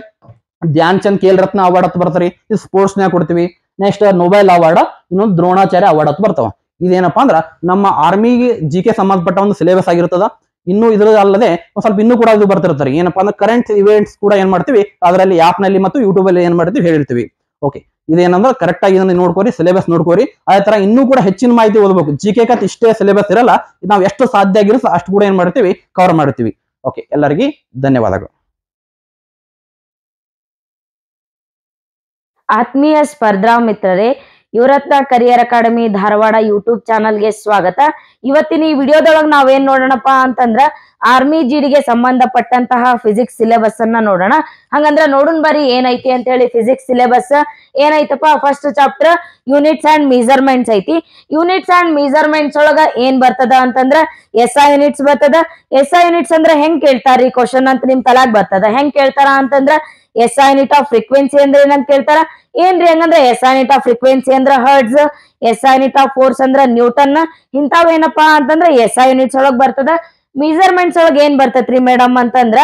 ಧ್ಯಾನ್ ಚಂದ್ ಖೇಲ್ ರತ್ನ ಅವಾರ್ಡ್ ಅಂತ ಬರ್ತಾರೆ, ಇದು ಸ್ಪೋರ್ಟ್ಸ್ ನ್ಯಾಗ ಕೊಡ್ತೀವಿ. ನೆಕ್ಸ್ಟ್ ನೊಬೆಲ್ ಅವಾರ್ಡ್, ಇನ್ನೊಂದು ದ್ರೋಣಾಚಾರ್ಯ ಅವಾರ್ಡ್ ಅಂತ ಬರ್ತಾವ. ಇದೇನಪ್ಪಾ ಅಂದ್ರ ನಮ್ಮ ಆರ್ಮಿಗೆ GK ಸಂಬಂಧಪಟ್ಟ ಒಂದು ಸಿಲೆಬಸ್ ಆಗಿರ್ತದ. ಇನ್ನು ಇದ್ರ ಅಲ್ಲದೆ ಒಂದ್ ಸ್ವಲ್ಪ ಇನ್ನೂ ಕೂಡ ಇದು ಬರ್ತಿರ್ತಾರೆ, ಏನಪ್ಪಾ ಅಂದ್ರೆ ಕರೆಂಟ್ ಇವೆಂಟ್ಸ್ ಕೂಡ ಏನ್ ಮಾಡ್ತೀವಿ ಅದರಲ್ಲಿ ಆಪ್ ನಲ್ಲಿ ಮತ್ತು ಯೂಟ್ಯೂಬ್ ಅಲ್ಲಿ ಏನ್ ಮಾಡ್ತೀವಿ ಹೇಳಿರ್ತೀವಿ. ಓಕೆ ಇದೇನಂದ್ರೆ ಕರೆಕ್ಟ್ ಆಗಿ ಇದನ್ನ ನೋಡ್ಕೋರಿ, ಸಿಲೆಬಸ್ ನೋಡ್ಕೋರಿ. ಅದೇ ತರ ಇನ್ನೂ ಕೂಡ ಹೆಚ್ಚಿನ ಮಾಹಿತಿ ಓದಬೇಕು. GK ಕತ್ ಇಷ್ಟೇ ಸಿಲೆಬಸ್ ಇರಲ್ಲ, ನಾವು ಎಷ್ಟು ಸಾಧ್ಯ ಆಗಿರುತ್ತೆ ಅಷ್ಟು ಕೂಡ ಏನ್ ಮಾಡ್ತೀವಿ ಕವರ್ ಮಾಡ್ತೀವಿ. ಓಕೆ ಎಲ್ಲರಿಗೂ ಧನ್ಯವಾದಗಳು. ಆತ್ಮೀಯ ಸ್ಪರ್ಧಾ ಮಿತ್ರರೇ, Yuvarathna career academy Dharwad YouTube ಚಾನಲ್ಗೆ ಸ್ವಾಗತ. ಇವತ್ತಿನ ಈ ವಿಡಿಯೋದೊಳಗೆ ನಾವೇನ್ ನೋಡೋಣಪ್ಪ ಅಂತಂದ್ರ ಆರ್ಮಿ ಜಿಡಿಗೆ ಸಂಬಂಧಪಟ್ಟಂತಹ ಫಿಸಿಕ್ಸ್ ಸಿಲೆಬಸ್ ಅನ್ನ ನೋಡೋಣ. ಹಂಗಂದ್ರ ನೋಡೋಣ ಬರ್ರಿ ಏನೈತಿ ಅಂತ ಹೇಳಿ. ಫಿಸಿಕ್ಸ್ ಸಿಲೆಬಸ್ ಏನೈತಪ್ಪ, first chapter units and measurements ಐತಿ. ಯೂನಿಟ್ಸ್ ಅಂಡ್ ಮೆಜರ್ಮೆಂಟ್ಸ್ ಒಳಗ ಏನ್ ಬರ್ತದ ಅಂತಂದ್ರ SI ಯೂನಿಟ್ಸ್ ಬರ್ತದ. SI ಯೂನಿಟ್ಸ್ ಅಂದ್ರ ಹೆಂಗ್ ಕೇಳ್ತಾರ್ರಿ ಕ್ವಶನ್ ಅಂತ ನಿಮ್ ತಲಾಗ್ ಬರ್ತದ. ಹೆಂಗ್ ಕೇಳ್ತಾರ ಅಂತಂದ್ರ SI ಯೂನಿಟ್ ಆಫ್ ಫ್ರೀಕ್ವೆನ್ಸಿ ಅಂದ್ರೆ ಏನಂತ ಕೇಳ್ತಾರ. ಏನ್ರಿ ಹಂಗಂದ್ರ SI ಯೂನಿಟ್ ಆಫ್ ಫ್ರೀಕ್ವೆನ್ಸಿ ಅಂದ್ರ hertz, SI unit of force ಅಂದ್ರ ನ್ಯೂಟನ್. ಇಂತಾವ್ ಏನಪ್ಪಾ ಅಂತಂದ್ರ SI ಯೂನಿಟ್ಸ್ ಒಳಗ್ ಬರ್ತದ. ಮೆಜರ್ಮೆಂಟ್ಸ್ ಒಳಗ್ ಏನ್ ಬರ್ತೈತ್ರಿ ಮೇಡಮ್ ಅಂತಂದ್ರ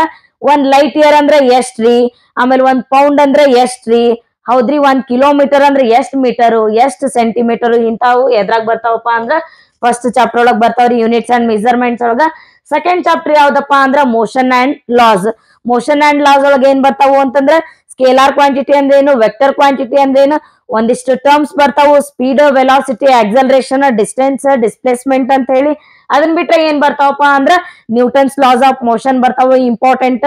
1 ಲೈಟ್ ಇಯರ್ ಅಂದ್ರ ಎಷ್ಟ್ರಿ, ಆಮೇಲೆ 1 ಪೌಂಡ್ ಅಂದ್ರ ಎಷ್ಟ್ರಿ, ಹೌದ್ರಿ 1 ಕಿಲೋಮೀಟರ್ ಅಂದ್ರ ಎಷ್ಟ್ ಮೀಟರು, ಎಷ್ಟ್ ಸೆಂಟಿಮೀಟರ್. ಇಂತಾವು ಎದ್ರಾಗ ಬರ್ತಾವಪ್ಪ ಅಂದ್ರ ಫಸ್ಟ್ ಚಾಪ್ಟರ್ ಒಳಗ್ ಬರ್ತಾವ್ರಿ ಯೂನಿಟ್ಸ್ ಅಂಡ್ ಮೆಜರ್ಮೆಂಟ್ಸ್ ಒಳಗ. ಸೆಕೆಂಡ್ ಚಾಪ್ಟರ್ ಯಾವ್ದಪ್ಪ ಅಂದ್ರ motion and loss. Motion and loss ಒಳಗ ಏನ್ ಬರ್ತಾವು ಅಂತಂದ್ರ ಸ್ಕೇಲಾರ್ ಕ್ವಾಂಟಿಟಿ ಅಂದ್ರೇನು, ವೆಕ್ಟರ್ ಕ್ವಾಂಟಿಟಿ ಅಂದ್ರೇನು, ಒಂದಿಷ್ಟು ಟರ್ಮ್ಸ್ ಬರ್ತಾವು. Speed, velocity, acceleration, distance, displacement ಅಂತ ಹೇಳಿ. ಅದನ್ ಬಿಟ್ರೆ ಏನ್ ಬರ್ತಾವಪ್ಪ ಅಂದ್ರ ನ್ಯೂಟನ್ಸ್ ಲಾಸ್ ಆಫ್ ಮೋಷನ್ ಬರ್ತಾವ, ಇಂಪಾರ್ಟೆಂಟ್.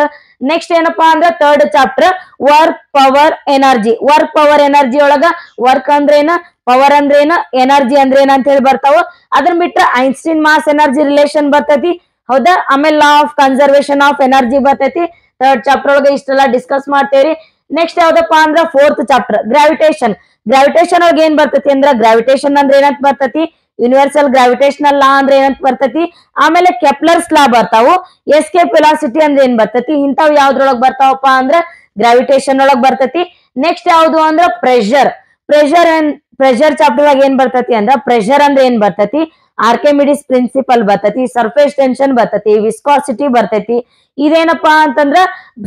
ನೆಕ್ಸ್ಟ್ ಏನಪ್ಪಾ ಅಂದ್ರ third chapter work, power, energy. Work, power, energy ಒಳಗ ವರ್ಕ್ ಅಂದ್ರೇನ, ಪವರ್ ಅಂದ್ರೇನ, ಎನರ್ಜಿ ಅಂದ್ರೇನ ಅಂತ ಹೇಳಿ ಬರ್ತಾವ. ಅದನ್ ಬಿಟ್ರೆ ಐನ್ಸ್ಟೀನ್ ಮಾಸ್ ಎನರ್ಜಿ ರಿಲೇಷನ್ ಬರ್ತೈತಿ, ಹೌದಾ. ಆಮೇಲೆ law of conservation of energy ಬರ್ತೈತಿ. ಥರ್ಡ್ ಚಾಪ್ಟರ್ ಒಳಗೆ ಇಷ್ಟೆಲ್ಲ ಡಿಸ್ಕಸ್ ಮಾಡ್ತೇವ್ರಿ. ನೆಕ್ಸ್ಟ್ ಯಾವ್ದಪ್ಪ ಅಂದ್ರ ಫೋರ್ತ್ ಚಾಪ್ಟರ್ ಗ್ರಾವಿಟೇಷನ್. ಗ್ರಾವಿಟೇಷನ್ ಒಳಗೆ ಏನ್ ಬರ್ತೈತಿ ಅಂದ್ರ ಗ್ರಾವಿಟೇಷನ್ ಅಂದ್ರೆ ಏನಂತ ಬರ್ತೈತಿ, ಯೂನಿವರ್ಸಲ್ ಗ್ರಾವಿಟೇಷನಲ್ ಲಾ ಅಂದ್ರೆ ಏನಂತ ಬರ್ತೈತಿ, ಆಮೇಲೆ ಕೆಪ್ಲರ್ಸ್ ಲಾ ಬರ್ತಾವು. ಎಸ್ಕೇಪ್ ವೆಲಾಸಿಟಿ ಅಂದ್ರೆ ಏನ್ ಬರ್ತೈತಿ. ಇಂಥವ್ ಯಾವ್ದ್ರೊಳಗ್ ಬರ್ತಾವಪ್ಪ ಅಂದ್ರ ಗ್ರಾವಿಟೇಷನ್ ಒಳಗ್ ಬರ್ತೈತಿ. ನೆಕ್ಸ್ಟ್ ಯಾವ್ದು ಅಂದ್ರ ಪ್ರೆಷರ್. ಪ್ರೆಷರ್ ಚಾಪ್ಟರ್ ಒಳಗೆ ಏನ್ ಬರ್ತೈತಿ ಅಂದ್ರ ಪ್ರೆಷರ್ ಅಂದ್ರೆ ಏನ್ ಬರ್ತೈತಿ, ಆರ್ಕಿಮಿಡಿಸ್ ಪ್ರಿನ್ಸಿಪಲ್ ಬರ್ತೈತಿ, ಸರ್ಫೇಸ್ ಟೆನ್ಷನ್ ಬರ್ತೈತಿ, ವಿಸ್ಕಾಸಿಟಿ ಬರ್ತೈತಿ. ಇದೇನಪ್ಪಾ ಅಂತಂದ್ರ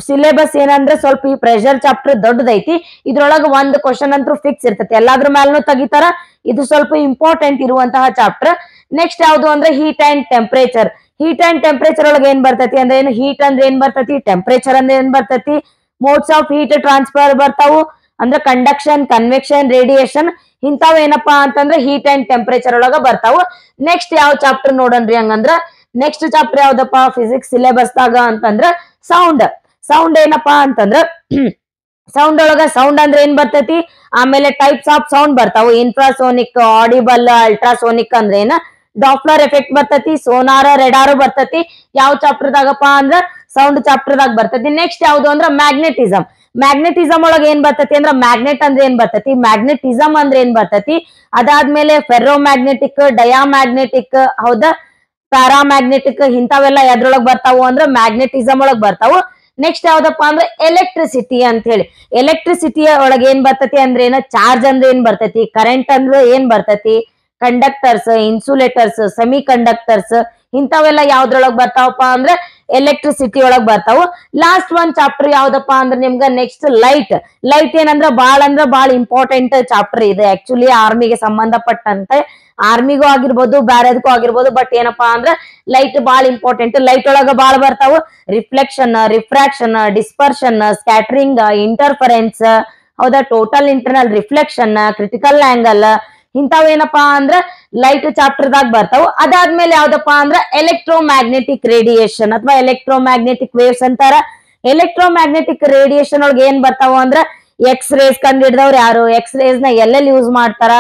ಸಿಲೆಬಸ್ ಏನಂದ್ರ ಸ್ವಲ್ಪ ಈ ಪ್ರೆಷರ್ ಚಾಪ್ಟರ್ ದೊಡ್ಡದೈತಿ. ಇದ್ರೊಳಗ ಒಂದ್ ಕ್ವಶನ್ ಅಂತೂ ಫಿಕ್ಸ್ ಇರ್ತೈತಿ, ಎಲ್ಲಾದ್ರ ಮೇಲೂ ತೆಗಿತಾರ. ಇದು ಸ್ವಲ್ಪ ಇಂಪಾರ್ಟೆಂಟ್ ಇರುವಂತಹ ಚಾಪ್ಟರ್. ನೆಕ್ಸ್ಟ್ ಯಾವ್ದು ಅಂದ್ರೆ heat and temperature. Heat and temperature ಒಳಗೆ ಏನ್ ಬರ್ತೈತಿ ಅಂದ್ರೆ ಏನು, ಹೀಟ್ ಅಂದ್ರೆ ಏನ್ ಬರ್ತೈತಿ, ಟೆಂಪರೇಚರ್ ಅಂದ್ರೆ ಏನ್ ಬರ್ತೈತಿ, ಮೋಡ್ಸ್ ಆಫ್ ಹೀಟ್ ಟ್ರಾನ್ಸ್ಫರ್ ಬರ್ತಾವು ಅಂದ್ರೆ ಕಂಡಕ್ಷನ್, ಕನ್ವೆಕ್ಷನ್, ರೇಡಿಯೇಷನ್ ಇಂತಾವ್ ಏನಪ್ಪಾ ಅಂತಂದ್ರೆ ಹೀಟ್ ಅಂಡ್ ಟೆಂಪರೇಚರ್ ಒಳಗ ಬರ್ತಾವು. ನೆಕ್ಸ್ಟ್ ಯಾವ ಚಾಪ್ಟರ್ ನೋಡನ್ರಿ ಹಂಗಂದ್ರ ನೆಕ್ಸ್ಟ್ ಚಾಪ್ಟರ್ ಯಾವ್ದಪ್ಪ ಫಿಸಿಕ್ಸ್ ಸಿಲೆಬಸ್ ದಾಗ ಅಂತಂದ್ರ ಸೌಂಡ್. ಸೌಂಡ್ ಏನಪ್ಪಾ ಅಂತಂದ್ರ ಸೌಂಡ್ ಒಳಗ ಸೌಂಡ್ ಅಂದ್ರೆ ಏನ್ ಬರ್ತೈತಿ, ಆಮೇಲೆ ಟೈಪ್ಸ್ ಆಫ್ ಸೌಂಡ್ ಬರ್ತಾವು, ಇನ್ಫ್ರಾಸೋನಿಕ್, ಆಡಿಬಲ್, ಅಲ್ಟ್ರಾಸೋನಿಕ್ ಅಂದ್ರೆ ಏನ, ಡಾಪ್ಲರ್ ಎಫೆಕ್ಟ್ ಬರ್ತೈತಿ, ಸೋನಾರ, ರೆಡಾರು ಬರ್ತೈತಿ. ಯಾವ ಚಾಪ್ಟರ್ ದಾಗಪ್ಪ ಅಂದ್ರ ಸೌಂಡ್ ಚಾಪ್ಟರ್ ದಾಗ ಬರ್ತೈತಿ. ನೆಕ್ಸ್ಟ್ ಯಾವ್ದು ಅಂದ್ರ ಮ್ಯಾಗ್ನೆಟಿಸಮ್. ಮ್ಯಾಗ್ನೆಟಿಸಮ್ ಒಳಗ ಏನ್ ಬರ್ತೈತಿ ಅಂದ್ರ ಮ್ಯಾಗ್ನೆಟ್ ಅಂದ್ರೆ ಏನ್ ಬರ್ತೈತಿ, ಮ್ಯಾಗ್ನೆಟಿಸಮ್ ಅಂದ್ರೆ ಏನ್ ಬರ್ತೈತಿ, ಅದಾದ್ಮೇಲೆ ಫೆರ್ರೋಮ್ಯಾಗ್ನೆಟಿಕ್, ಡಯಾಮ್ಯಾಗ್ನೆಟಿಕ್, ಹೌದಾ, ಪ್ಯಾರಾಮ್ಯಾಗ್ನೆಟಿಕ್ ಇಂಥವೆಲ್ಲ ಎದ್ರೊಳಗ್ ಬರ್ತಾವು ಅಂದ್ರ ಮ್ಯಾಗ್ನೆಟಿಸಮ್ ಒಳಗ್ ಬರ್ತಾವು. ನೆಕ್ಸ್ಟ್ ಯಾವ್ದಪ್ಪ ಅಂದ್ರೆ ಎಲೆಕ್ಟ್ರಿಸಿಟಿ ಅಂತ ಹೇಳಿ. ಎಲೆಕ್ಟ್ರಿಸಿಟಿಯ ಒಳಗೆ ಏನ್ ಬರ್ತೈತಿ ಅಂದ್ರೆ ಏನ, ಚಾರ್ಜ್ ಅಂದ್ರೆ ಏನ್ ಬರ್ತೈತಿ, ಕರೆಂಟ್ ಅಂದ್ರೆ ಏನ್ ಬರ್ತೈತಿ, ಕಂಡಕ್ಟರ್ಸ್, ಇನ್ಸುಲೇಟರ್ಸ್, ಸೆಮಿ ಕಂಡಕ್ಟರ್ಸ್ ಇಂಥವೆಲ್ಲ ಯಾವ್ದ್ರೊಳಗ್ ಬರ್ತಾವಪ್ಪ ಅಂದ್ರೆ ಎಲೆಕ್ಟ್ರಿಸಿಟಿ ಒಳಗ್ ಬರ್ತಾವು. ಲಾಸ್ಟ್ ಒಂದ್ ಚಾಪ್ಟರ್ ಯಾವ್ದಪ್ಪ ಅಂದ್ರೆ ನಿಮ್ಗ ನೆಕ್ಸ್ಟ್ ಲೈಟ್. ಲೈಟ್ ಏನಂದ್ರ ಬಾಳ ಇಂಪಾರ್ಟೆಂಟ್ ಚಾಪ್ಟರ್ ಇದೆ ಆಕ್ಚುಲಿ ಆರ್ಮಿಗೆ ಸಂಬಂಧಪಟ್ಟಂತೆ. ಆರ್ಮಿಗೂ ಆಗಿರ್ಬೋದು, ಬ್ಯಾರೆದಕ್ಕೂ ಆಗಿರ್ಬೋದು, ಬಟ್ ಏನಪ್ಪಾ ಅಂದ್ರ ಲೈಟ್ ಬಾಳ ಇಂಪಾರ್ಟೆಂಟ್. ಲೈಟ್ ಒಳಗ ಬಾಳ ಬರ್ತಾವು reflection, refraction, dispersion, scattering, interference, ಹೌದಾ, total internal reflection, critical angle ಇಂಥವೇನಪ್ಪಾ ಅಂದ್ರ ಲೈಟ್ ಚಾಪ್ಟರ್ ದಾಗ ಬರ್ತಾವು. ಅದಾದ್ಮೇಲೆ ಯಾವ್ದಪ್ಪ ಅಂದ್ರ ಎಲೆಕ್ಟ್ರೋಮ್ಯಾಗ್ನೆಟಿಕ್ ರೇಡಿಯೇಷನ್ ಅಥವಾ ಎಲೆಕ್ಟ್ರೋಮ್ಯಾಗ್ನೆಟಿಕ್ ವೇವ್ಸ್ ಅಂತಾರ. ಎಲೆಕ್ಟ್ರೋಮ್ಯಾಗ್ನೆಟಿಕ್ ರೇಡಿಯೇಷನ್ ಒಳಗೆ ಏನ್ ಬರ್ತಾವ ಅಂದ್ರ ಎಕ್ಸ್ ರೇಸ್ ಕಂಡು ಹಿಡಿದವ್ರು ಯಾರು, ಎಕ್ಸ್ ರೇಸ್ ನ ಎಲ್ಲೆಲ್ಲಿ ಯೂಸ್ ಮಾಡ್ತಾರ,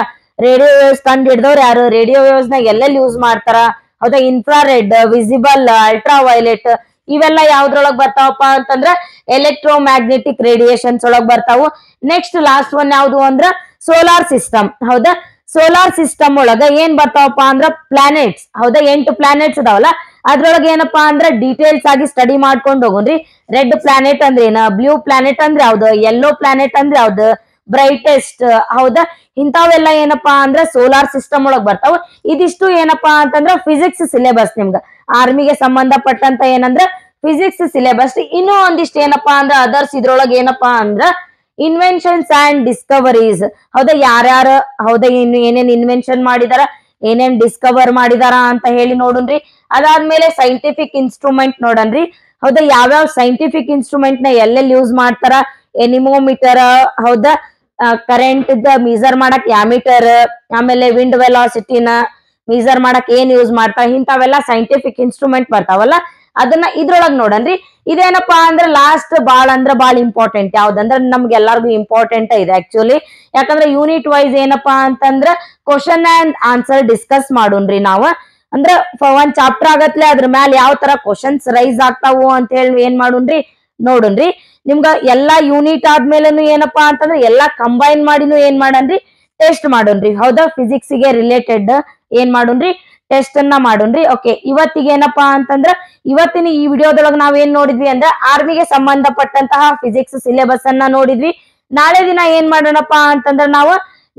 ರೇಡಿಯೋ ವೇವ್ಸ್ ಕಂಡು ಹಿಡಿದವ್ರು ಯಾರು, ರೇಡಿಯೋ ವೇವ್ಸ್ ನ ಎಲ್ಲೆಲ್ಲಿ ಯೂಸ್ ಮಾಡ್ತಾರ, ಹೌದಾ, ಇನ್ಫ್ರಾರೆಡ್, ವಿಸಿಬಲ್, ಅಲ್ಟ್ರಾ ವೈಲೆಟ್ ಇವೆಲ್ಲ ಯಾವ್ದ್ರೊಳಗ್ ಬರ್ತಾವಪ್ಪ ಅಂತಂದ್ರ ಎಲೆಕ್ಟ್ರೋಮ್ಯಾಗ್ನೆಟಿಕ್ ರೇಡಿಯೇಷನ್ಸ್ ಒಳಗ್ ಬರ್ತಾವು. ನೆಕ್ಸ್ಟ್ ಲಾಸ್ಟ್ ಒನ್ ಯಾವ್ದು ಅಂದ್ರ ಸೋಲಾರ್ ಸಿಸ್ಟಮ್. ಹೌದಾ, ಸೋಲಾರ್ ಸಿಸ್ಟಮ್ ಒಳಗ ಏನ್ ಬರ್ತಾವಪ್ಪ ಅಂದ್ರ ಪ್ಲಾನೆಟ್ಸ್. ಹೌದಾ, 8 ಪ್ಲಾನೆಟ್ಸ್ ಅದಾವಲ್ಲ, ಅದ್ರೊಳಗೆ ಏನಪ್ಪಾ ಅಂದ್ರ ಡೀಟೇಲ್ಸ್ ಆಗಿ ಸ್ಟಡಿ ಮಾಡ್ಕೊಂಡು ಹೋಗೋಣ್ರಿ. ರೆಡ್ ಪ್ಲಾನೆಟ್ ಅಂದ್ರೆ ಏನ, ಬ್ಲೂ ಪ್ಲಾನೆಟ್ ಅಂದ್ರೆ ಯಾವ್ದು, ಯೆಲ್ಲೋ ಪ್ಲಾನೆಟ್ ಅಂದ್ರೆ ಯಾವ್ದು, ಬ್ರೈಟೆಸ್ಟ್, ಹೌದಾ, ಇಂಥವೆಲ್ಲ ಏನಪ್ಪಾ ಅಂದ್ರ ಸೋಲಾರ್ ಸಿಸ್ಟಮ್ ಒಳಗ್ ಬರ್ತಾವ. ಇದಿಷ್ಟು ಏನಪ್ಪಾ ಅಂತಂದ್ರ ಫಿಸಿಕ್ಸ್ ಸಿಲೆಬಸ್. ನಿಮ್ಗ ಆರ್ಮಿಗೆ ಸಂಬಂಧಪಟ್ಟಂತ ಏನಂದ್ರ ಫಿಸಿಕ್ಸ್ ಸಿಲೆಬಸ್. ಇನ್ನೂ ಒಂದಿಷ್ಟು ಏನಪ್ಪಾ ಅಂದ್ರ ಅದರ್ಸ್ ಇದ್ರೊಳಗೆ ಏನಪ್ಪಾ ಅಂದ್ರ ಇನ್ವೆನ್ಷನ್ಸ್ ಅಂಡ್ ಡಿಸ್ಕವರೀಸ್. ಹೌದಾ, ಯಾರ್ಯಾರ ಹೌದಾ ಇನ್ನು ಏನೇನ್ ಇನ್ವೆನ್ಷನ್ ಮಾಡಿದಾರ, ಏನೇನ್ ಡಿಸ್ಕವರ್ ಮಾಡಿದಾರ ಅಂತ ಹೇಳಿ ನೋಡುನ್ರಿ. ಅದಾದ್ಮೇಲೆ ಸೈಂಟಿಫಿಕ್ ಇನ್ಸ್ಟ್ರೂಮೆಂಟ್ ನೋಡನ್ರಿ. ಹೌದಾ, ಯಾವ್ಯಾವ ಸೈಂಟಿಫಿಕ್ ಇನ್ಸ್ಟ್ರೂಮೆಂಟ್ ನ ಎಲ್ಲೆಲ್ಲಿ ಯೂಸ್ ಮಾಡ್ತಾರ, ಎನಿಮೋಮೀಟರ್, ಹೌದಾ, ಕರೆಂಟ್ ಮೀಸರ್ ಮಾಡಕ್ ಯಾಮೀಟರ್, ಆಮೇಲೆ ವಿಂಡ್ ವೆಲಾಸಿಟಿನ ಮೀಸರ್ ಮಾಡಕ್ ಏನ್ ಯೂಸ್ ಮಾಡ್ತಾರ, ಇಂಥವೆಲ್ಲ ಸೈಂಟಿಫಿಕ್ ಇನ್ಸ್ಟ್ರೂಮೆಂಟ್ ಬರ್ತಾವಲ್ಲ ಅದನ್ನ ಇದ್ರೊಳಗ್ ನೋಡನ್ರಿ. ಇದೇನಪ್ಪಾ ಅಂದ್ರೆ ಲಾಸ್ಟ್ ಬಾಳ ಇಂಪಾರ್ಟೆಂಟ್. ಯಾವ್ದಂದ್ರ ನಮ್ಗೆ ಎಲ್ಲಾರ್ಗು ಇಂಪಾರ್ಟೆಂಟ್ ಇದೆ ಆಕ್ಚುಲಿ. ಯಾಕಂದ್ರೆ ಯೂನಿಟ್ ವೈಸ್ ಏನಪ್ಪಾ ಅಂತಂದ್ರ ಕ್ವಶನ್ ಅಂಡ್ ಆನ್ಸರ್ ಡಿಸ್ಕಸ್ ಮಾಡೋಣ್ರಿ ನಾವು. ಅಂದ್ರ ಒಂದ್ ಚಾಪ್ಟರ್ ಆಗತ್ಲೆ ಅದ್ರ ಮ್ಯಾಲ ಯಾವ ತರ ಕ್ವಶನ್ಸ್ ರೈಸ್ ಆಗ್ತಾವು ಅಂತ ಹೇಳಿ ಏನ್ ಮಾಡೋಣ್ರಿ ನೋಡುನ್ರಿ. ನಿಮ್ಗ ಎಲ್ಲಾ ಯೂನಿಟ್ ಆದ್ಮೇಲೆನು ಏನಪ್ಪಾ ಅಂತಂದ್ರೆ ಎಲ್ಲಾ ಕಂಬೈನ್ ಮಾಡಿನೂ ಏನ್ ಮಾಡನ್ರಿ ಟೆಸ್ಟ್ ಮಾಡೋಣ್ರಿ. ಹೌದಾ, ಫಿಸಿಕ್ಸ್ ಗೆ ರಿಲೇಟೆಡ್ ಏನ್ ಮಾಡೋಣ್ರಿ ಟೆಸ್ಟ್ ಅನ್ನ ಮಾಡೋಣ್ರಿ. ಓಕೆ, ಇವತ್ತಿಗೆ ಏನಪ್ಪಾ ಅಂತಂದ್ರ ಇವತ್ತಿನ ಈ ವಿಡಿಯೋದೊಳಗ ನಾವ್ ಏನ್ ನೋಡಿದ್ವಿ ಅಂದ್ರ ಆರ್ಮಿಗೆ ಸಂಬಂಧಪಟ್ಟಂತಹ ಫಿಸಿಕ್ಸ್ ಸಿಲೆಬಸ್ ಅನ್ನ ನೋಡಿದ್ವಿ. ನಾಳೆ ದಿನ ಏನ್ ಮಾಡೋಣಪ್ಪಾ ಅಂತಂದ್ರ ನಾವು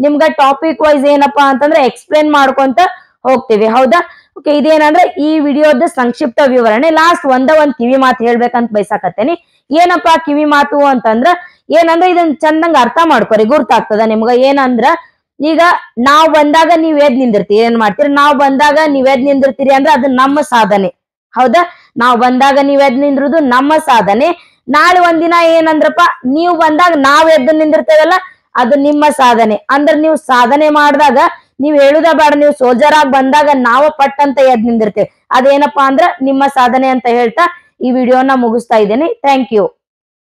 ನಿಮ್ಗ ಟಾಪಿಕ್ ವೈಸ್ ಏನಪ್ಪಾ ಅಂತಂದ್ರೆ ಎಕ್ಸ್ಪ್ಲೇನ್ ಮಾಡ್ಕೊಂತ ಹೋಗ್ತೀವಿ. ಹೌದಾ, ಓಕೆ, ಇದೇನಂದ್ರೆ ಈ ವಿಡಿಯೋದ ಸಂಕ್ಷಿಪ್ತ ವಿವರಣೆ. ಲಾಸ್ಟ್ ಒಂದ್ ಕಿವಿ ಮಾತು ಹೇಳ್ಬೇಕಂತ ಬಯಸಾಕತ್ತೇನಿ. ಏನಪ್ಪಾ ಕಿವಿ ಮಾತು ಅಂತಂದ್ರ ಏನಂದ್ರ ಇದನ್ನ ಚಂದಂಗ ಅರ್ಥ ಮಾಡ್ಕೊರಿ, ಗುರ್ತಾಗ್ತದ ನಿಮ್ಗ. ಏನಂದ್ರ ಈಗ ನಾವ್ ಬಂದಾಗ ನೀವ್ ಎದ್ ನಿಂದಿರ್ತೀರಿ, ಏನ್ ಮಾಡ್ತೀರಿ, ನಾವ್ ಬಂದಾಗ ನೀವ್ ಎದ್ ನಿಂದಿರ್ತೀರಿ ಅಂದ್ರೆ ಅದು ನಮ್ಮ ಸಾಧನೆ. ಹೌದಾ, ನಾವ್ ಬಂದಾಗ ನೀವ್ ಎದ್ ನಿಂದ್ರುದು ನಮ್ಮ ಸಾಧನೆ. ನಾಳೆ ಒಂದಿನ ಏನಂದ್ರಪ್ಪ ನೀವ್ ಬಂದಾಗ ನಾವ್ ಎದ್ದು ನಿಂದಿರ್ತೇವಲ್ಲ ಅದು ನಿಮ್ಮ ಸಾಧನೆ. ಅಂದ್ರ ನೀವು ಸಾಧನೆ ಮಾಡಿದಾಗ ನೀವ್ ಹೇಳುದ ಬೇಡ, ನೀವು ಸೋಲ್ಜರ್ ಆಗಿ ಬಂದಾಗ ನಾವು ಪಟ್ ಅಂತ ಎದ್ ನಿಂದಿರ್ತೇವೆ. ಅದೇನಪ್ಪಾ ಅಂದ್ರ ನಿಮ್ಮ ಸಾಧನೆ ಅಂತ ಹೇಳ್ತಾ ಈ ವಿಡಿಯೋನ ಮುಗಿಸ್ತಾ ಇದ್ದೇನೆ. Thank you.